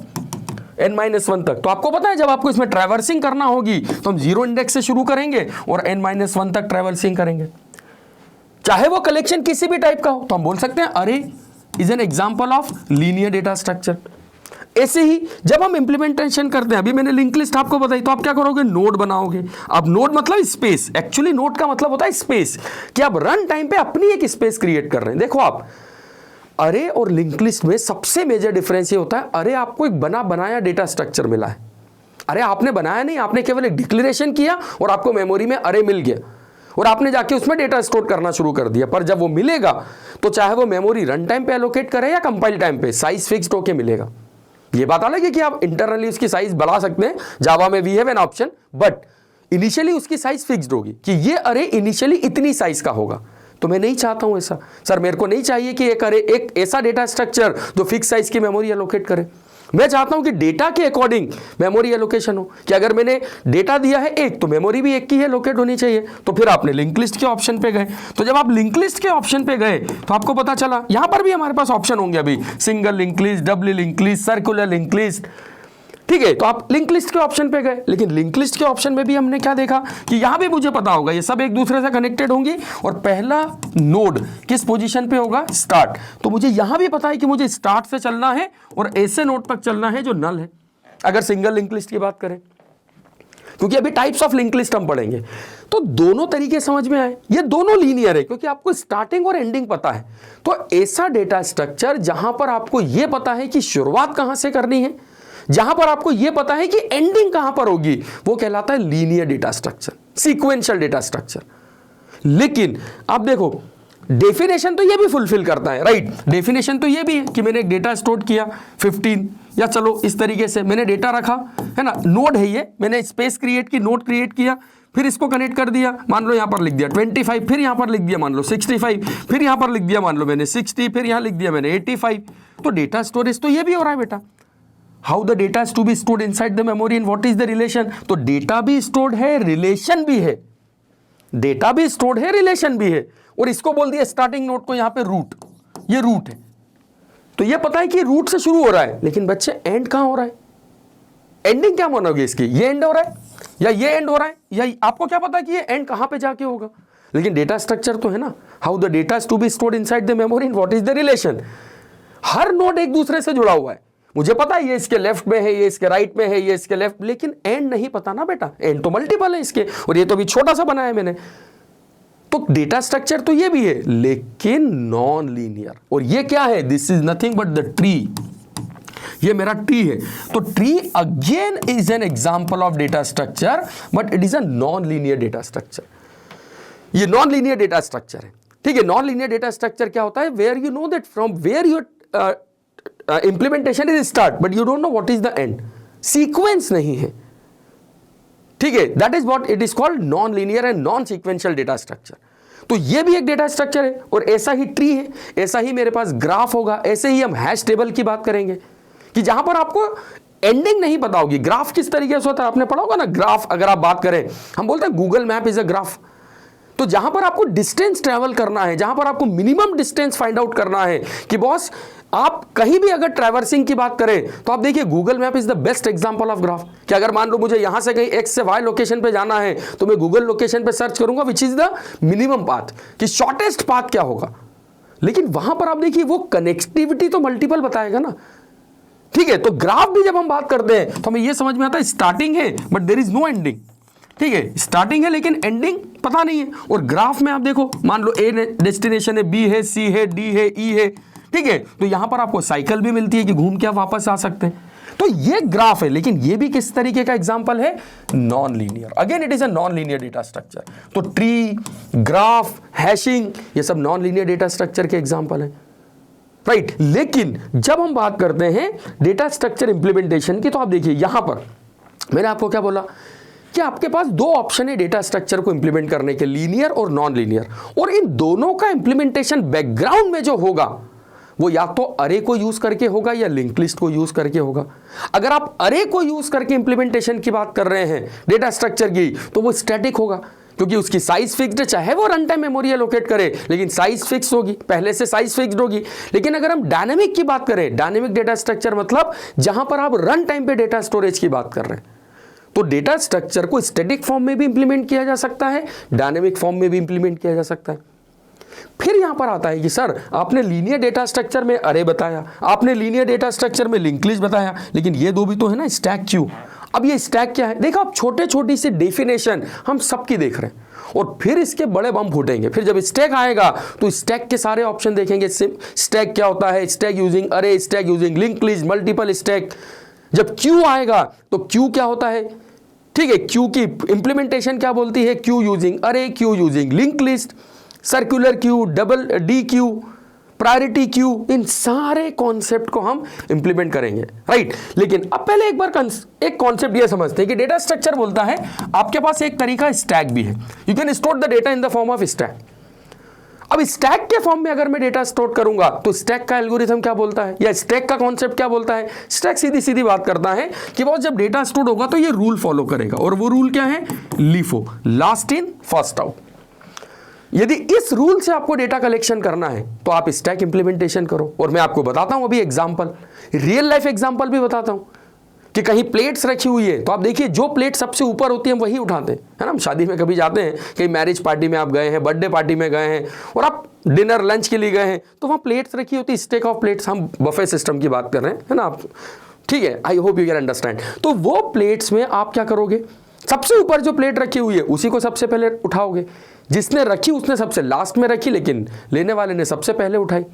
n-1 तक। तो आपको पता है जब आपको इसमें ट्रैवर्सिंग करना होगी तो हम 0 इंडेक्स से शुरू करेंगे और n-1 तक ट्रैवर्सिंग करेंगे, चाहे वो कलेक्शन किसी भी टाइप का हो। तो हम बोल सकते हैं अरे is an example of linear data structure. ऐसे ही जब हम इंप्लीमेंटेशन करते हैं, अभी मैंने लिंक लिस्ट आपको बताई, तो आप क्या करोगे, नोड बनाओगे। अब नोड मतलब स्पेस, एक्चुअली नोड का मतलब होता है स्पेस, कि आप रन टाइम पे अपनी एक स्पेस क्रिएट कर रहे हैं। देखो आप अरे और लिंक लिस्ट में सबसे मेजर डिफरेंस ये होता है, अरे आपको एक बना बनाया डेटा स्ट्रक्चर मिला है, अरे आपने बनाया नहीं, आपने केवल एक डिक्लेरेशन किया और आपको मेमोरी में अरे मिल गया और आपने जाके उसमें डेटा स्टोर करना शुरू कर दिया। पर जब वो मिलेगा तो चाहे वो मेमोरी रन टाइम पे एलोकेट करे या कंपाइल टाइम पे, साइज फिक्स्ड होके मिलेगा। ये बात अलग है कि आप इंटरनली उसकी साइज बढ़ा सकते हैं, जावा में we have an option, but initially उसकी साइज फिक्स्ड होगी कि ये अरे इनिशियली इतनी साइज का होगा। तो मैं नहीं चाहता हूं ऐसा, सर मेरे को नहीं चाहिए कि एक अरे एक ऐसा डेटा स्ट्रक्चर जो फिक्स साइज की मेमोरी एलोकेट करे। मैं चाहता हूं कि डेटा के अकॉर्डिंग मेमोरी एलोकेशन हो, कि अगर मैंने डेटा दिया है एक तो मेमोरी भी एक की है लोकेट होनी चाहिए। तो फिर आपने लिंक लिस्ट के ऑप्शन पे गए, तो जब आप लिंक लिस्ट के ऑप्शन पे गए तो आपको पता चला यहां पर भी हमारे पास ऑप्शन होंगे अभी, single link list, double link list, circular link list. ठीक है, तो आप लिंक लिस्ट के ऑप्शन पे गए, लेकिन लिंक लिस्ट के ऑप्शन में भी हमने क्या देखा कि यहां भी मुझे पता होगा ये सब एक दूसरे से कनेक्टेड होंगी और पहला नोड किस पोजीशन पे होगा, स्टार्ट। तो मुझे यहां भी पता है कि मुझे स्टार्ट से चलना है और ऐसे नोड तक चलना है जो नल है, अगर सिंगल लिंक लिस्ट की बात करें, क्योंकि अभी टाइप्स ऑफ लिंक लिस्ट हम पढ़ेंगे। तो दोनों तरीके समझ में आए, ये दोनों लीनियर है क्योंकि आपको स्टार्टिंग और एंडिंग पता है। तो ऐसा डेटा स्ट्रक्चर जहां पर आपको यह पता है कि शुरुआत कहां से करनी है, जहां पर आपको यह पता है कि एंडिंग कहां पर होगी, वो कहलाता है linear data structure, sequential data structure. लेकिन आप देखो डेफिनेशन तो ये भी फुलफिल करता है, राइट। डेफिनेशन तो ये भी है कि मैंने एक डेटा स्टोर किया 15, या चलो इस तरीके से मैंने डेटा रखा, है ना, नोड है ये, मैंने स्पेस क्रिएट की, नोड क्रिएट किया, फिर इसको कनेक्ट कर दिया, मान लो यहां पर लिख दिया 25, फिर यहां पर लिख दिया मान लो 65, फिर यहां पर लिख दिया मान लो मैंने 60, फिर यहां लिख दिया मैंने 85। तो डेटा स्टोरेज तो ये भी हो रहा है बेटा। How the data is to be stored inside the memory and what is the relation. तो डेटा भी स्टोर्ड है, रिलेशन भी है, डेटा भी स्टोर्ड है, रिलेशन भी है। और इसको बोल दिया स्टार्टिंग नोड को यहां पे रूट, ये रूट है। तो ये पता है कि रूट से शुरू हो रहा है, लेकिन बच्चे एंड कहां हो रहा है, एंडिंग क्या मानोगे इसकी, ये एंड हो रहा है या ये एंड हो रहा है, या आपको क्या पता कि ये एंड कहां पे जाके होगा। लेकिन डेटा स्ट्रक्चर तो है ना, how the data is to be stored inside the memory and what is the relation. हर नोड एक दूसरे से जुड़ा हुआ है, मुझे पता है ये इसके लेफ्ट में है, ये इसके राइट में है, ये इसके लेफ्ट, लेकिन एंड नहीं पता ना बेटा, एंड तो मल्टीपल है इसके, और ये तो अभी छोटा सा बनाया मैंने। तो डेटा स्ट्रक्चर तो ये भी है, लेकिन नॉन लीनियर। और ये क्या है, this is nothing but the tree, ये मेरा ट्री है। तो tree again is an example of data structure, but it is a non linear data structure. ये नॉन लीनियर डेटा स्ट्रक्चर है, ठीक है। नॉन लीनियर डेटा स्ट्रक्चर क्या होता है, where you know that from where your implementation is start but you don't know what is the end, sequence नहीं है, ठीक है। That is what it is called non linear and non sequential data structure. तो ये भी एक data structure है, और ऐसा ही ट्री है, ऐसा ही मेरे पास ग्राफ होगा, ऐसे ही हम हैश टेबल की बात करेंगे कि जहां पर आपको एंडिंग नहीं पता होगी। ग्राफ किस तरीके से होता है आपने पढ़ा होगा ना, ग्राफ अगर आप बात करें, हम बोलते हैं Google map is a graph. तो जहां पर आपको डिस्टेंस ट्रेवल करना है, जहां पर आपको मिनिमम डिस्टेंस फाइंड आउट करना है कि बॉस आप कहीं भी अगर ट्रैवर्सिंग की बात करें, तो आप देखिए Google map is the best example of graph. कि अगर मान लो मुझे यहां से कहीं एक्स से वाई लोकेशन पे जाना है, तो मैं गूगल लोकेशन पे सर्च करूंगा विच इज द मिनिमम पाथ, कि शॉर्टेस्ट पाथ क्या होगा। लेकिन वहां पर आप देखिए वो कनेक्टिविटी तो मल्टीपल बताएगा ना, ठीक है। तो ग्राफ भी जब हम बात करते हैं तो हमें यह समझ में आता है स्टार्टिंग है but there is no ending, ठीक है। स्टार्टिंग है लेकिन एंडिंग पता नहीं है। और ग्राफ में आप देखो, मान लो ए डेस्टिनेशन है, बी है, सी है, डी है, ई है, ठीक है। तो यहां पर आपको साइकिल भी मिलती है कि घूम के आप वापस आ सकते हैं। तो ये ग्राफ है, लेकिन ये भी किस तरीके का एग्जांपल है, non linear. Again it is a non linear data structure. तो ट्री, ग्राफ, हैशिंग, ये सब नॉन लीनियर डेटा स्ट्रक्चर के एग्जांपल है, राइट। लेकिन जब हम बात करते हैं डेटा स्ट्रक्चर इंप्लीमेंटेशन की, तो आप देखिए यहां पर मैंने आपको क्या बोला कि आपके पास दो ऑप्शन है डेटा स्ट्रक्चर को इंप्लीमेंट करने के, लीनियर और नॉन लीनियर। और इन दोनों का इंप्लीमेंटेशन बैकग्राउंड में जो होगा वो या तो अरे को यूज करके होगा या लिंक लिस्ट को यूज करके होगा। अगर आप अरे को यूज करके इंप्लीमेंटेशन की बात कर रहे हैं डेटा स्ट्रक्चर की, तो वो स्टैटिक होगा, क्योंकि उसकी साइज फिक्स्ड है, चाहे वो रन टाइम मेमोरी एलोकेट करे, लेकिन साइज फिक्स होगी, पहले से साइज फिक्स्ड होगी। लेकिन अगर हम डायनेमिक की बात करें, डायनेमिक डेटा स्ट्रक्चर मतलब जहां पर आप रन टाइम पे डेटा स्टोरेज की बात कर रहे हैं, तो डेटा स्ट्रक्चर को स्टैटिक फॉर्म में भी इंप्लीमेंट किया जा सकता है, डायनेमिक फॉर्म में भी इंप्लीमेंट किया जा सकता है। फिर यहां पर आता है कि सर आपने लीनियर डेटा स्ट्रक्चर में अरे बताया, आपने लीनियर डेटा स्ट्रक्चर में लिंक लिस्ट बताया, लेकिन ये दो भी तो है ना स्टैक क्यू। अब ये स्टैक क्या है, देखो आप छोटे छोटी सी डेफिनेशन हम सबकी देख रहे हैं, और फिर इसके बड़े बम फूटेंगे। फिर जब स्टैक आएगा तो स्टैक के सारे ऑप्शन देखेंगे, स्टैक क्या होता है, स्टैक यूजिंग अरे, stack using link list, multiple stack. जब क्यू आएगा तो क्यू क्या होता है, ठीक है, क्यू की इंप्लीमेंटेशन क्या बोलती है, queue using array, queue using link list, circular queue, double D queue, priority queue, इन सारे कॉन्सेप्ट को हम इंप्लीमेंट करेंगे, राइट। लेकिन अब पहले एक बार एक कॉन्सेप्ट ये समझते हैं कि डेटा स्ट्रक्चर बोलता है आपके पास एक तरीका स्टैक भी है, you can store the data in the form of stack. अब स्टैक के फॉर्म में अगर मैं डेटा स्टोर करूंगा तो स्टैक का एल्गोरिथम क्या बोलता है, या स्टैक का कॉन्सेप्ट क्या बोलता है। स्टैक सीधी सीधी बात करता है कि वो जब डेटा स्टोर होगा तो ये रूल फॉलो करेगा, और वो रूल क्या है, LIFO, last in first out. यदि इस रूल से आपको डेटा कलेक्शन करना है तो आप स्टैक इंप्लीमेंटेशन करो। और मैं आपको बताता हूं अभी एग्जांपल, रियल लाइफ एग्जांपल भी बताता हूं कि कहीं प्लेट्स रखी हुई है तो आप देखिए जो प्लेट सबसे ऊपर होती है हम वही उठाते हैं, है ना। हम शादी में कभी जाते हैं, कहीं मैरिज पार्टी में आप गए हैं, बर्थडे पार्टी में गए हैं, और आप डिनर लंच के लिए गए हैं, तो वहाँ प्लेट्स रखी होती है, स्टेक ऑफ प्लेट्स, हम बफे सिस्टम की बात कर रहे हैं, है ना आप, ठीक है। I hope you can understand. तो वो प्लेट्स में आप क्या करोगे, सबसे ऊपर जो प्लेट रखी हुई है उसी को सबसे पहले उठाओगे, जिसने रखी उसने सबसे लास्ट में रखी, लेकिन लेने वाले ने सबसे पहले उठाई।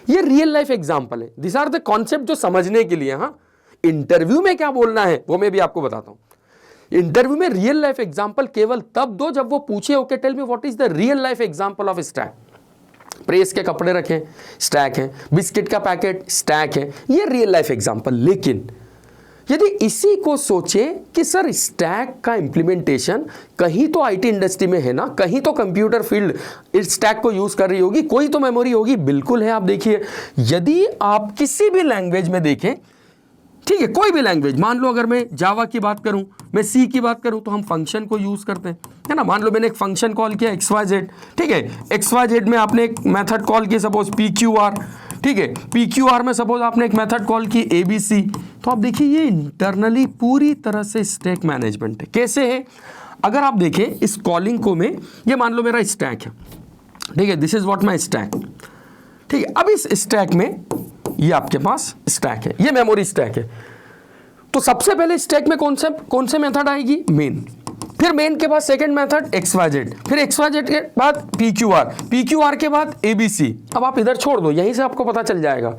ये रियल लाइफ एग्जांपल है, दिस आर द कॉन्सेप्ट जो समझने के लिए, हाँ इंटरव्यू में क्या बोलना है वो मैं भी आपको बताता हूं। इंटरव्यू में रियल लाइफ एग्जांपल केवल तब दो जब वो पूछे okay tell me what is the real life example of stack. Press के कपड़े रखें, स्टैक है, बिस्किट का पैकेट, स्टैक है, ये रियल लाइफ एग्जांपल। लेकिन यदि इसी को सोचें कि सर स्टैक का इंप्लीमेंटेशन कहीं तो आईटी इंडस्ट्री में है ना, कहीं तो कंप्यूटर फील्ड इस स्टैक को यूज कर रही होगी, कोई तो मेमोरी होगी, बिल्कुल है। आप देखिए, यदि आप किसी भी लैंग्वेज में देखें, ठीक है, कोई भी लैंग्वेज, मान लो अगर मैं जावा की बात करूं, मैं सी की बात करूं, तो हम फंक्शन को यूज करते हैं, है ना। मान लो मैंने एक फंक्शन कॉल किया XYZ, ठीक है, XYZ में आपने एक मेथड कॉल की सपोज PQR, ठीक है, PQR में सपोज आपने एक मेथड कॉल की ABC, तो आप देखिए ये इंटरनली पूरी तरह से स्टैक मैनेजमेंट है। कैसे है, अगर आप देखें इस कॉलिंग को में, ये मान लो मेरा स्टैक है, ठीक है, this is what my stack, ठीक है। अब इस स्टैक में ये आपके पास स्टैक है, ये मेमोरी स्टैक है। तो सबसे पहले स्टैक में कौन से मेथड आएगी, मेन, फिर मेन के बाद सेकंड मेथड XYZ, फिर XYZ के बाद PQR के बाद ABC। अब आप इधर छोड़ दो, यहीं से आपको पता चल जाएगा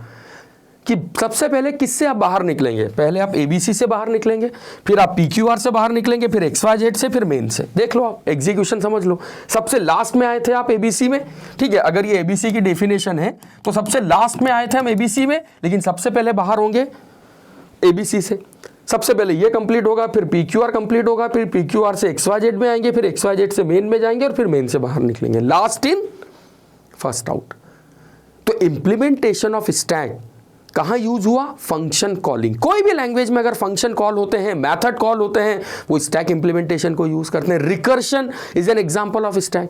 कि सबसे पहले किससे आप बाहर निकलेंगे। पहले आप ABC से बाहर निकलेंगे, फिर आप PQR से बाहर निकलेंगे, फिर XYZ से, फिर मेन से। देख लो, आप एग्जीक्यूशन समझ लो। सबसे लास्ट में आए थे आप ABC में, ठीक है, अगर ये ABC की डेफिनेशन है तो सबसे लास्ट में आए थे हम ABC में, लेकिन सबसे पहले बाहर होंगे ABC से। सबसे पहले ये कंप्लीट होगा, फिर PQR कंप्लीट होगा, फिर PQR से XYZ में आएंगे, फिर XYZ से मेन में जाएंगे, और फिर मेन से बाहर निकलेंगे। Last in first out. तो इंप्लीमेंटेशन ऑफ स्टैक कहां यूज हुआ, फंक्शन कॉलिंग। कोई भी लैंग्वेज में अगर फंक्शन कॉल होते हैं, मेथड कॉल होते हैं, वो स्टैक इंप्लीमेंटेशन को यूज करते हैं। Recursion is an example of stack.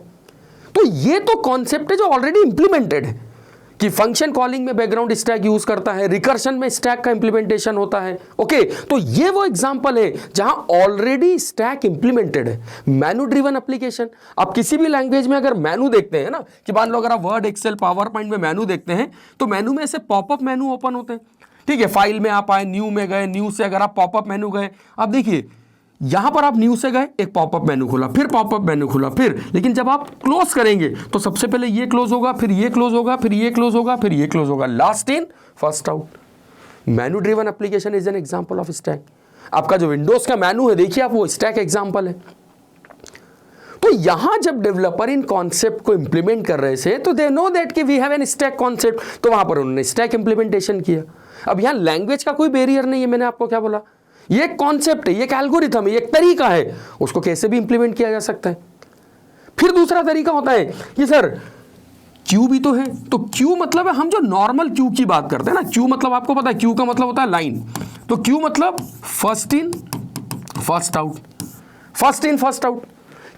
तो ये तो कॉन्सेप्ट है जो ऑलरेडी इंप्लीमेंटेड है कि फंक्शन कॉलिंग में बैकग्राउंड स्टैक यूज करता है, रिकर्शन में स्टैक का इंप्लीमेंटेशन होता है। ओके, तो ये वो एग्जांपल है जहां ऑलरेडी स्टैक इंप्लीमेंटेड है। मेनू ड्रिवन एप्लीकेशन, आप किसी भी लैंग्वेज में अगर मेनू देखते हैं ना, कि मान लो अगर आप वर्ड, एक्सेल, पावर पॉइंट में मेनू देखते हैं, तो मेनू में ऐसे पॉपअप मेनू ओपन होते हैं, ठीक है। फाइल में आप आए, न्यू में गए, न्यू से अगर आप पॉपअप मेनू गए, आप देखिए यहां पर आप न्यू से गए, एक पॉपअप मेनू खुला, फिर पॉपअप मेनू खुला, फिर, लेकिन जब आप क्लोज करेंगे तो सबसे पहले ये क्लोज होगा, फिर ये क्लोज होगा, फिर ये क्लोज होगा, फिर ये क्लोज होगा। Last in first out. Menu driven application is an example of stack. आपका जो विंडोज का मेनू है, देखिए आप, वो स्टैक एग्जांपल है। तो यहां जब डेवलपर इन कॉन्सेप्ट को इंप्लीमेंट कर रहे थे, तो दे नो दैट कि we have an stack concept, तो वहां पर उन्होंने स्टैक इंप्लीमेंटेशन किया। अब यहां लैंग्वेज का कोई बैरियर नहीं है, मैंने आपको क्या बोला, ये एक कॉन्सेप्ट है, ये एक एल्गोरिथम है, ये एक तरीका है, उसको कैसे भी इंप्लीमेंट किया जा सकता है। फिर दूसरा तरीका होता है कि सर क्यू भी तो है, तो क्यू मतलब है हम जो नॉर्मल क्यू की बात करते हैं ना, क्यू मतलब आपको पता है, क्यू का मतलब होता है लाइन, तो क्यू मतलब first in first out. First in first out,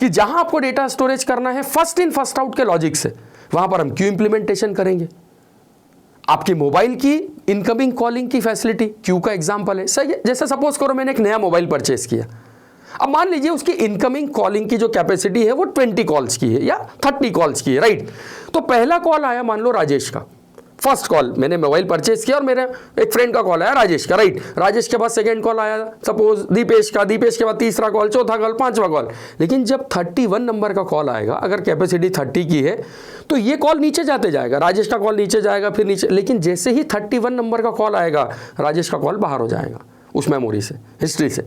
कि जहां आपको डेटा स्टोरेज करना है फर्स्ट इन फर्स्ट आउट के लॉजिक से, वहां पर हम क्यू इंप्लीमेंटेशन करेंगे। आपकी मोबाइल की इनकमिंग कॉलिंग की फैसिलिटी क्यू का एग्जांपल है। सही है, जैसे सपोज करो मैंने एक नया मोबाइल परचेस किया, अब मान लीजिए उसकी इनकमिंग कॉलिंग की जो कैपेसिटी है वो 20 कॉल्स की है या 30 कॉल्स की है, राइट। तो पहला कॉल आया मान लो राजेश का, फर्स्ट कॉल, मैंने मोबाइल परचेस किया और मेरे एक फ्रेंड का कॉल आया राजेश का, राइट। राजेश के बाद सेकंड कॉल आया सपोज दीपेश का, दीपेश के बाद तीसरा कॉल, चौथा कॉल, पांचवा कॉल। लेकिन जब 31 नंबर का कॉल आएगा, अगर कैपेसिटी 30 की है, तो ये कॉल नीचे जाते जाएगा, राजेश का कॉल नीचे जाएगा, फिर नीचे, लेकिन जैसे ही 31 नंबर का कॉल आएगा, राजेश का कॉल बाहर हो जाएगा उस मेमोरी से, हिस्ट्री से।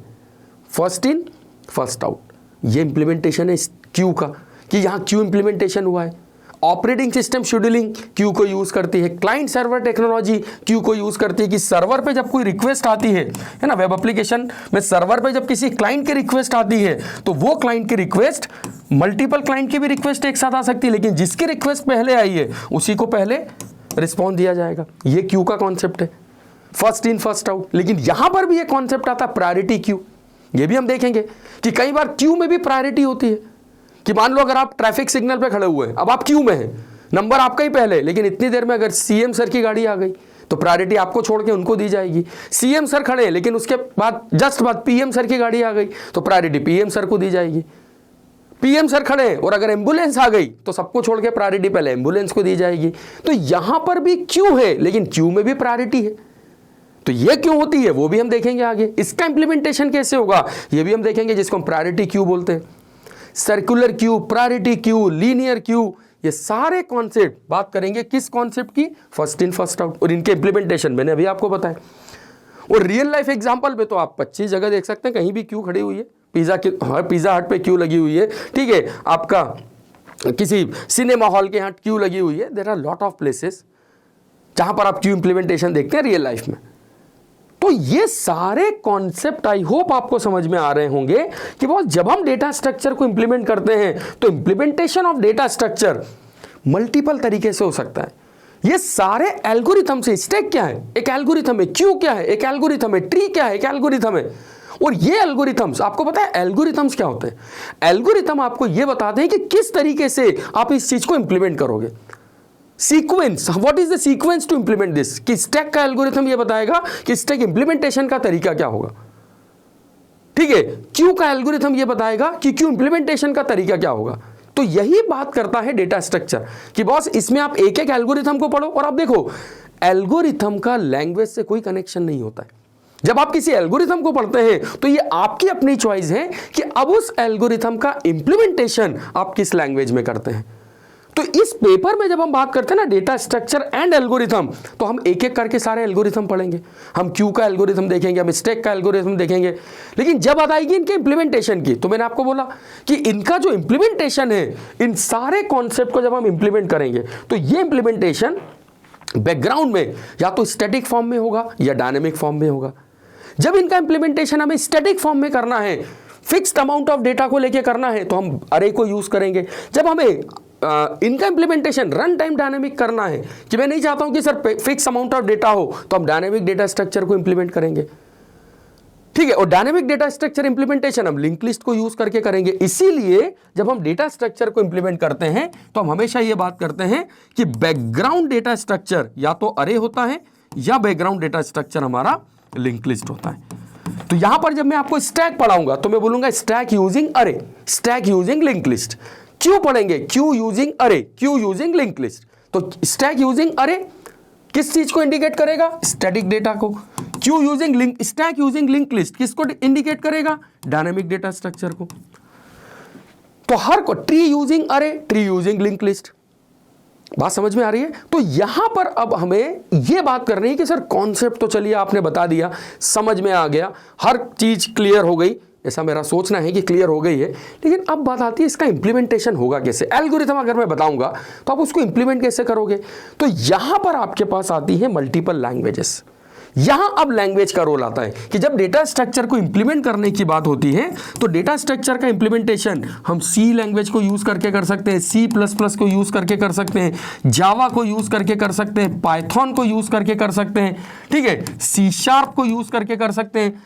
फर्स्ट इन फर्स्ट आउट, ये इंप्लीमेंटेशन है क्यू का, कि यहाँ क्यू इंप्लीमेंटेशन हुआ है। ऑपरेटिंग सिस्टम शेड्यूलिंग क्यू को यूज करती है। क्लाइंट सर्वर टेक्नोलॉजी क्यू को यूज करती है, कि सर्वर पे जब कोई रिक्वेस्ट आती है ना, वेब एप्लीकेशन में सर्वर पे जब किसी क्लाइंट की रिक्वेस्ट आती है, तो वो क्लाइंट की रिक्वेस्ट, मल्टीपल क्लाइंट की भी रिक्वेस्ट एक साथ आ सकती है, लेकिन जिसकी रिक्वेस्ट पहले आई है उसी को पहले रिस्पॉन्स दिया जाएगा। ये क्यू का कॉन्सेप्ट है, फर्स्ट इन फर्स्ट आउट। लेकिन यहां पर भी एक कॉन्सेप्ट आता है प्रायोरिटी क्यू। ये भी हम देखेंगे कि कई बार क्यू में भी प्रायोरिटी होती है, कि मान लो अगर आप ट्रैफिक सिग्नल पे खड़े हुए हैं, अब आप क्यू में हैं, नंबर आपका ही पहले, लेकिन इतनी देर में अगर सीएम सर की गाड़ी आ गई तो प्रायोरिटी आपको छोड़ के उनको दी जाएगी। सीएम सर खड़े हैं, लेकिन उसके बाद जस्ट बाद पीएम सर की गाड़ी आ गई तो प्रायोरिटी पीएम सर को दी जाएगी। पीएम सर खड़े हैं और अगर एम्बुलेंस आ गई तो सबको छोड़ के प्रायोरिटी पहले एम्बुलेंस को दी जाएगी। तो यहां पर भी क्यू है, लेकिन क्यू में भी प्रायोरिटी है। तो ये क्यों होती है वो भी हम देखेंगे आगे। इसका इंप्लीमेंटेशन कैसे होगा ये भी हम देखेंगे, जिसको हम प्रायोरिटी क्यू बोलते हैं। Circular queue, priority Q, linear Q, ये सारे कॉन्सेप्ट बात करेंगे किस कॉन्सेप्ट की, फर्स्ट इन फर्स्ट आउट, और इनके इंप्लीमेंटेशन मैंने अभी आपको बताया। और रियल लाइफ एग्जांपल पे तो आप 25 जगह देख सकते हैं, कहीं भी क्यू खड़ी हुई है, पिज्जा हट पे क्यू लगी हुई है, ठीक है, आपका किसी सिनेमा हॉल के यहाँ क्यू लगी हुई है। There are lot of places जहां पर आप क्यू इंप्लीमेंटेशन देखते हैं रियल लाइफ में। तो ये सारे कॉन्सेप्ट आई होप आपको समझ में आ रहे होंगे कि बहुत जब हम डेटा स्ट्रक्चर को इंप्लीमेंट करते हैं तो implementation of data structure multiple तरीके से हो सकता है। ये सारे एल्गोरिथम से, स्टैक क्या है, एक एल्गोरिथम है, क्यू क्या है, एक एल्गोरिथम है, ट्री क्या है, एक एल्गोरिथम है। और ये एल्गोरिथम्स, आपको पता है एल्गोरिथम्स क्या होते हैं? एल्गोरिथम आपको ये बताते हैं कि किस तरीके से आप इस चीज को इंप्लीमेंट करोगे। Sequence, what is the sequence to implement this, कि स्टैक का एल्गोरिथम ये बताएगा कि स्टैक इंप्लीमेंटेशन का तरीका क्या होगा, ठीक है। क्यू का एल्गोरिथम ये बताएगा कि क्यू इंप्लीमेंटेशन का तरीका क्या होगा। तो यही बात करता है डेटा स्ट्रक्चर कि बॉस इसमें आप एक एक एल्गोरिथम को पढ़ो और आप देखो एल्गोरिथम का लैंग्वेज से कोई कनेक्शन नहीं होता है। जब आप किसी एल्गोरिथम को पढ़ते हैं तो ये आपकी अपनी चॉइस है कि अब उस एल्गोरिथम का इंप्लीमेंटेशन आप किस लैंग्वेज में करते हैं। तो इस पेपर में जब हम बात करते हैं ना डेटा स्ट्रक्चर एंड एल्गोरिथम, तो हम एक एक करके सारे एल्गोरिथम पढ़ेंगे। हम क्यू का एल्गोरिथम देखेंगे, हम स्टैक का एल्गोरिथम देखेंगे। लेकिन जब बात आएगी इनके इंप्लीमेंटेशन की, तो मैंने आपको बोला कि इनका जो इंप्लीमेंटेशन है, इन सारे कॉन्सेप्ट को जब हम इंप्लीमेंट करेंगे तो ये इंप्लीमेंटेशन बैकग्राउंड में या तो स्टैटिक फॉर्म में होगा या डायनेमिक फॉर्म में होगा। जब इनका इंप्लीमेंटेशन हमें स्टैटिक फॉर्म में करना है, फिक्स्ड अमाउंट ऑफ डेटा को लेके करना है, तो हम अरे को यूज करेंगे। जब हमें इनका इंप्लीमेंटेशन रन टाइम डायनेमिक करना है कि मैं नहीं चाहता हूं कि sir fix amount of data हो, तो हम डायनेमिक डेटा स्ट्रक्चर को इंप्लीमेंट करेंगे, ठीक है। और डायनेमिक डेटा स्ट्रक्चर इंप्लीमेंटेशन हम लिंक लिस्ट को यूज करके करेंगे। इसीलिए जब हम डेटा स्ट्रक्चर को इंप्लीमेंट करते हैं तो हम हमेशा ये बात करते हैं कि बैकग्राउंड डेटा स्ट्रक्चर या तो अरे होता है या बैकग्राउंड डेटा स्ट्रक्चर हमारा लिंक लिस्ट होता है। तो यहां पर जब मैं आपको स्टैक पढ़ाऊंगा तो मैं बोलूंगा स्टैक यूजिंग अरे, stack using link list. Q पढ़ेंगे Q using array, queue using link list. तो स्टैक यूजिंग अरे किस चीज को इंडिकेट करेगा? स्टैटिक डेटा को। Q using link, stack using link list किसको इंडिकेट करेगा? डायनेमिक डेटा स्ट्रक्चर को। तो हर को ट्री यूजिंग अरे, ट्री यूजिंग लिंक लिस्ट। बात समझ में आ रही है? तो यहां पर अब हमें यह बात करनी है कि सर कॉन्सेप्ट तो चलिए आपने बता दिया, समझ में आ गया, हर चीज क्लियर हो गई, ऐसा मेरा सोचना है कि क्लियर हो गई है। लेकिन अब बात आती है इसका इंप्लीमेंटेशन होगा कैसे। एल्गोरिथम अगर मैं बताऊंगा तो आप उसको इंप्लीमेंट कैसे करोगे? तो यहां पर आपके पास आती है मल्टीपल लैंग्वेजेस। यहां अब लैंग्वेज का रोल आता है कि जब डेटा स्ट्रक्चर को इंप्लीमेंट करने की बात होती है तो डेटा स्ट्रक्चर का इंप्लीमेंटेशन हम सी लैंग्वेज को यूज करके कर सकते हैं, C++ को यूज करके कर सकते हैं, जावा को यूज करके कर सकते हैं, पाइथन को यूज करके कर सकते हैं, ठीक है, C# को यूज करके कर सकते हैं।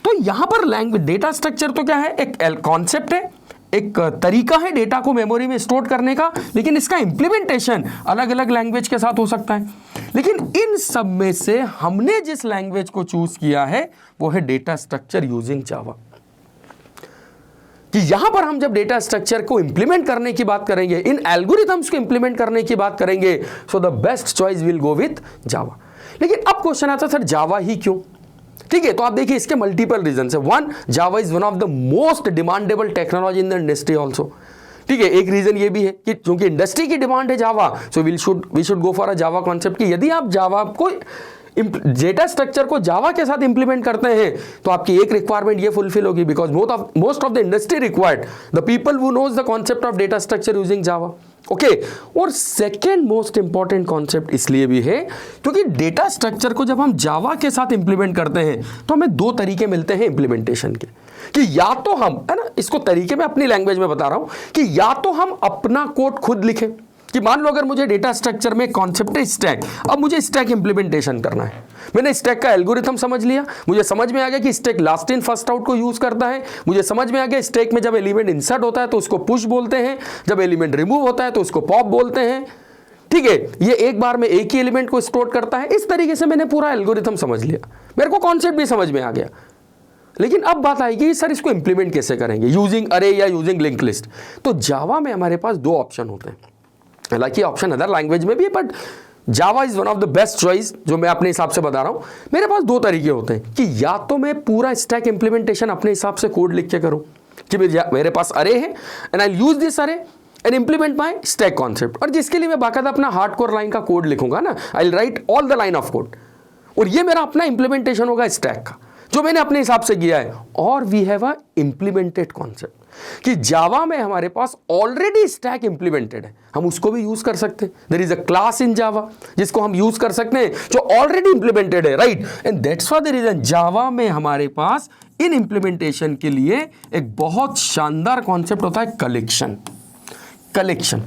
तो यहां पर लैंग्वेज, डेटा स्ट्रक्चर तो क्या है, एक कॉन्सेप्ट है, एक तरीका है डेटा को मेमोरी में स्टोर करने का, लेकिन इसका इंप्लीमेंटेशन अलग अलग लैंग्वेज के साथ हो सकता है। लेकिन इन सब में से हमने जिस लैंग्वेज को चूज किया है वो है डेटा स्ट्रक्चर यूजिंग जावा। कि यहां पर हम जब डेटा स्ट्रक्चर को इंप्लीमेंट करने की बात करेंगे, इन एल्गोरिथम्स को इंप्लीमेंट करने की बात करेंगे, so the best choice will go with Java. लेकिन अब क्वेश्चन आता है सर जावा ही क्यों? ठीक है, तो आप देखिए इसके मल्टीपल रीजन है। One, Java is one of the most demandable technology in the industry also. ठीक है, एक रीजन ये भी है कि क्योंकि इंडस्ट्री की डिमांड है Java, so we should go for a Java concept. कि यदि आप जावा को डेटा स्ट्रक्चर को जावा के साथ इंप्लीमेंट करते हैं तो आपकी एक रिक्वायरमेंट ये फुलफिल होगी, because most of the industry required the people who knows the concept of data structure using Java. Okay, और सेकेंड मोस्ट इंपॉर्टेंट कॉन्सेप्ट इसलिए भी है क्योंकि डेटा स्ट्रक्चर को जब हम जावा के साथ इंप्लीमेंट करते हैं तो हमें दो तरीके मिलते हैं इंप्लीमेंटेशन के। कि या तो हम, है ना, इसको तरीके में अपनी लैंग्वेज में बता रहा हूं, कि या तो हम अपना कोड खुद लिखें। कि मान लो अगर मुझे डेटा स्ट्रक्चर में कॉन्सेप्ट है स्टैक, अब मुझे स्टैक इंप्लीमेंटेशन करना है। मैंने स्टैक का एल्गोरिथम समझ लिया, मुझे समझ में आ गया कि stack last in first out को यूज करता है, मुझे समझ में आ गया स्टैक में जब एलिमेंट इंसर्ट होता है तो उसको पुश बोलते हैं, जब एलिमेंट रिमूव होता है तो उसको पॉप बोलते हैं। ठीक है, ये एक बार में एक ही एलिमेंट को स्टोर करता है। इस तरीके से मैंने पूरा एल्गोरिथम समझ लिया, मेरे को कॉन्सेप्ट भी समझ में आ गया। लेकिन अब बात आएगी सर इसको इंप्लीमेंट कैसे करेंगे, यूजिंग अरे या यूजिंग लिंक लिस्ट। तो जावा में हमारे पास दो ऑप्शन होते हैं, हालांकि ऑप्शन अदर लैंग्वेज में भी है, but Java is one of the best choice जो मैं अपने हिसाब से बता रहा हूं। मेरे पास दो तरीके होते हैं कि या तो मैं पूरा स्टैक इंप्लीमेंटेशन अपने हिसाब से कोड लिख के करूं कि मेरे पास अरे है एंड आई यूज दिस अरे and implement my stack concept, और जिसके लिए मैं बाकायदा अपना हार्डकोर लाइन का कोड लिखूंगा ना, I will write all the line of code. और ये मेरा अपना इंप्लीमेंटेशन होगा स्टैक का, जो मैंने अपने हिसाब से किया है। और we have a implemented concept कि जावा में हमारे पास ऑलरेडी स्टैक इंप्लीमेंटेड है, हम उसको भी यूज कर सकते हैं। There is a class in Java जिसको हम यूज कर सकते हैं, जो ऑलरेडी इंप्लीमेंटेड है, right. And that's for the reason Java में हमारे पास इन इंप्लीमेंटेशन के लिए एक बहुत शानदार कॉन्सेप्ट होता है कलेक्शन। कलेक्शन,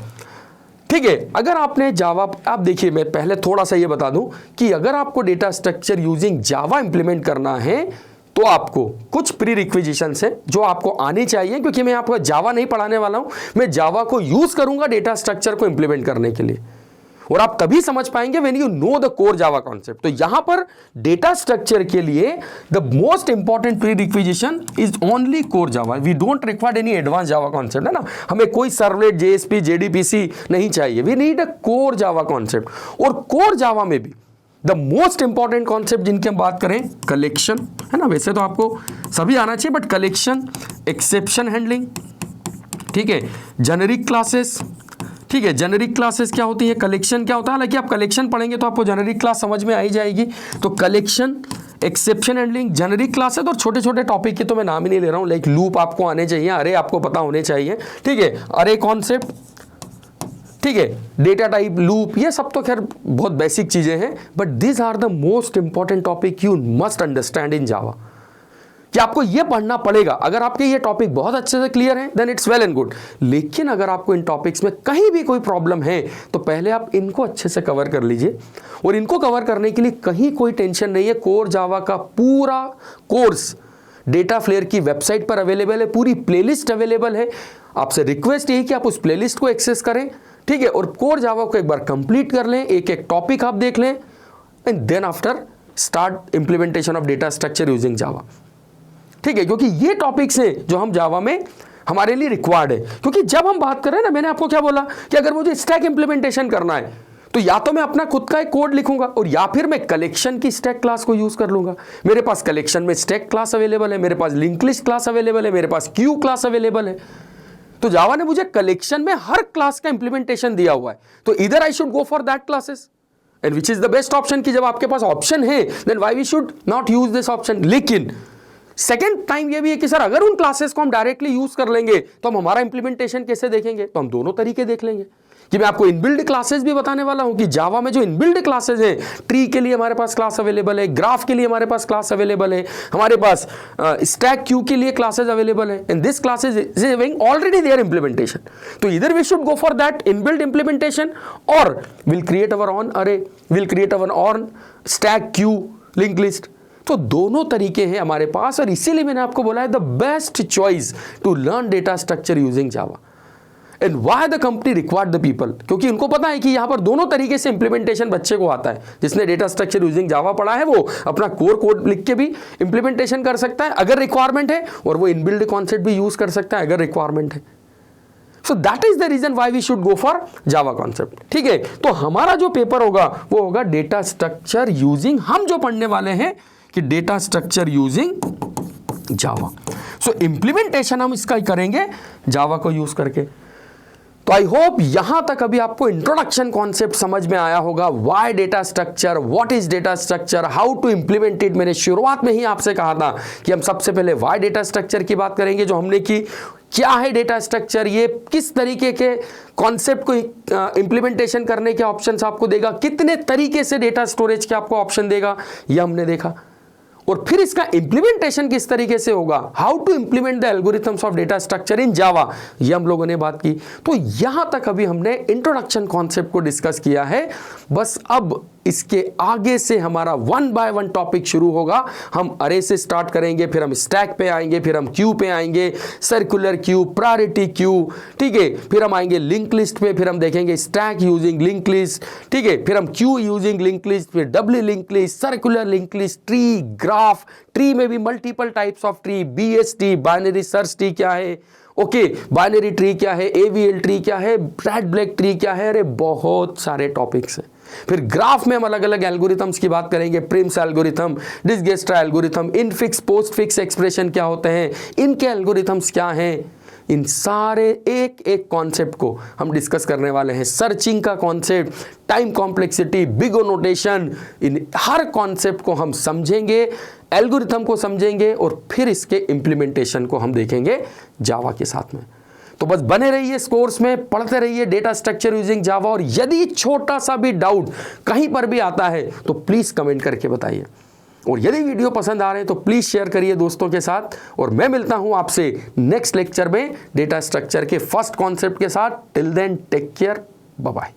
ठीक है। अगर आपने जावा, आप देखिए मैं पहले थोड़ा सा ये बता दूं कि अगर आपको डेटा स्ट्रक्चर यूजिंग जावा इंप्लीमेंट करना है तो आपको कुछ प्री रिक्विजिशंस है जो आपको आनी चाहिए, क्योंकि मैं आपको जावा नहीं पढ़ाने वाला हूं, मैं जावा को यूज करूंगा डेटा स्ट्रक्चर को इंप्लीमेंट करने के लिए। और आप तभी समझ पाएंगे when you know the core Java concept. तो यहां पर डेटा स्ट्रक्चर के लिए the most important prerequisite is only core Java. We don't require any advance Java concept, है ना। हमें कोई सर्वलेट, जेएसपी, जेडीपीसी नहीं चाहिए। We need a core Java concept. और कोर जावा में भी द मोस्ट इंपॉर्टेंट कॉन्सेप्ट जिनकी हम बात करें, कलेक्शन, है ना। वैसे तो आपको सभी आना चाहिए, बट कलेक्शन, एक्सेप्शन हैंडलिंग, ठीक है, जेनेरिक क्लासेस, ठीक है। जेनेरिक क्लासेस क्या होती है, कलेक्शन क्या होता है। हालांकि आप कलेक्शन पढ़ेंगे तो आपको जेनेरिक क्लास समझ में आ ही जाएगी। तो collection, exception handling, generic class है। तो छोटे छोटे टॉपिक के तो मैं नाम ही नहीं ले रहा हूं, लाइक लूप आपको आने चाहिए, अरे आपको पता होने चाहिए, ठीक है, अरे कॉन्सेप्ट, ठीक है, डेटा टाइप, लूप, ये सब तो खैर बहुत बेसिक चीजें हैं, but this are the most important topic you must understand in Java, कि आपको ये पढ़ना पड़ेगा। अगर आपके ये टॉपिक बहुत अच्छे से क्लियर है then it's well and good. लेकिन अगर आपको इन टॉपिक्स में कहीं भी कोई प्रॉब्लम है तो पहले आप इनको अच्छे से कवर कर लीजिए। और इनको कवर करने के लिए कहीं कोई टेंशन नहीं है, कोर जावा का पूरा कोर्स डेटा फ्लेयर की वेबसाइट पर अवेलेबल है, पूरी प्लेलिस्ट अवेलेबल है। आपसे रिक्वेस्ट यही कि आप उस प्लेलिस्ट को एक्सेस करें, ठीक है, और कोर जावा को एक बार कंप्लीट कर लें, एक एक टॉपिक आप देख लें, and then after start implementation of data structure using Java, ठीक है। क्योंकि ये टॉपिक्स हैं जो हम जावा में हमारे लिए रिक्वायर्ड है। क्योंकि जब हम बात करें ना, मैंने आपको क्या बोला कि अगर मुझे स्टैक इंप्लीमेंटेशन करना है तो या तो मैं अपना खुद का एक कोड लिखूंगा और या फिर मैं कलेक्शन की स्टैक क्लास को यूज कर लूंगा। मेरे पास कलेक्शन में स्टैक क्लास अवेलेबल है, मेरे पास लिंक लिस्ट क्लास अवेलेबल है, मेरे पास क्यू क्लास अवेलेबल है। तो जावा ने मुझे कलेक्शन में हर क्लास का इंप्लीमेंटेशन दिया हुआ है, तो इधर I should go for that classes, and which is the best option. कि जब आपके पास ऑप्शन है then why we should not use this option. लेकिन सेकेंड टाइम ये भी है कि सर अगर उन क्लासेस को हम डायरेक्टली यूज कर लेंगे तो हम हमारा इंप्लीमेंटेशन कैसे देखेंगे। तो हम दोनों तरीके देख लेंगे, कि मैं आपको इनबिल्ड क्लासेस भी बताने वाला हूं कि जावा में जो इनबिल्ड क्लासेस हैं, ट्री के लिए हमारे पास क्लास अवेलेबल है, ग्राफ के लिए हमारे पास क्लास अवेलेबल है, हमारे पास स्टैक क्यू के लिए क्लासेस अवेलेबल है, and this classes is having already their implementation. तो इधर we should go for that inbuild implementation, और will create our own array, will create our own stack queue link list. तो दोनों तरीके हैं हमारे पास, और इसीलिए मैंने आपको बोला है the best choice to learn data structure using Java. And why the company required the people, क्योंकि उनको पता है कि यहां पर दोनों तरीके से इंप्लीमेंटेशन बच्चे को आता है। जिसने डेटा स्ट्रक्चर यूजिंग जावा पढ़ा है वो अपना कोर कोड लिख के भी इंप्लीमेंटेशन कर सकता है अगर रिक्वायरमेंट है, और वो इनबिल्ड कॉन्सेप्ट भी यूज कर सकता है अगर रिक्वायरमेंट है। So that is the reason why we should go for Java concept, ठीक है। तो हमारा जो पेपर होगा वो होगा डेटा स्ट्रक्चर यूजिंग, हम जो पढ़ने वाले हैं कि डेटा स्ट्रक्चर यूजिंग जावा। सो इंप्लीमेंटेशन हम इसका ही करेंगे जावा को यूज करके। तो आई होप यहां तक अभी आपको इंट्रोडक्शन कॉन्सेप्ट समझ में आया होगा। Why data structure, what is data structure, how to implement it. मैंने शुरुआत में ही आपसे कहा था कि हम सबसे पहले व्हाई डेटा स्ट्रक्चर की बात करेंगे, जो हमने की, क्या है डेटा स्ट्रक्चर, ये किस तरीके के कॉन्सेप्ट को इंप्लीमेंटेशन करने के ऑप्शंस आपको देगा, कितने तरीके से डेटा स्टोरेज के आपको ऑप्शन देगा, ये हमने देखा। और फिर इसका इंप्लीमेंटेशन किस तरीके से होगा, how to implement the algorithms of data structure in Java, ये हम लोगों ने बात की। तो यहां तक अभी हमने इंट्रोडक्शन कॉन्सेप्ट को डिस्कस किया है। बस अब इसके आगे से हमारा वन बाय वन टॉपिक शुरू होगा। हम अरे से स्टार्ट करेंगे, फिर हम स्टैक पे आएंगे, फिर हम क्यू पे आएंगे, सर्कुलर क्यू, प्रायोरिटी क्यू, ठीक है, फिर हम आएंगे लिंक लिस्ट पे, फिर हम देखेंगे स्टैक यूजिंग लिंक लिस्ट, ठीक है, फिर हम क्यू यूजिंग लिंक लिस्ट, फिर W link list, circular link list, tree, graph, tree में भी multiple types of tree, BST binary search tree क्या है, ओके, बाइनरी ट्री क्या है, AVL ट्री क्या है, रेड ब्लैक ट्री क्या है, अरे बहुत सारे टॉपिक्स हैं। फिर ग्राफ में हम अलग अलग एल्गोरिथम्स की बात करेंगे, Prim's algorithm, Dijkstra algorithm, infix postfix expression क्या होते हैं, इनके एल्गोरिथम्स क्या हैं, इन सारे एक एक कॉन्सेप्ट को हम डिस्कस करने वाले हैं। सर्चिंग का concept, time complexity, big O notation, इन हर कॉन्सेप्ट को हम समझेंगे, एल्गोरिथम को समझेंगे और फिर इसके इंप्लीमेंटेशन को हम देखेंगे जावा के साथ में। तो बस बने रहिए इस कोर्स में, पढ़ते रहिए डेटा स्ट्रक्चर यूजिंग जावा, और यदि छोटा सा भी डाउट कहीं पर भी आता है तो प्लीज कमेंट करके बताइए। और यदि वीडियो पसंद आ रहे हैं तो प्लीज शेयर करिए दोस्तों के साथ। और मैं मिलता हूं आपसे नेक्स्ट लेक्चर में डेटा स्ट्रक्चर के फर्स्ट कॉन्सेप्ट के साथ। Till then take care, bye bye.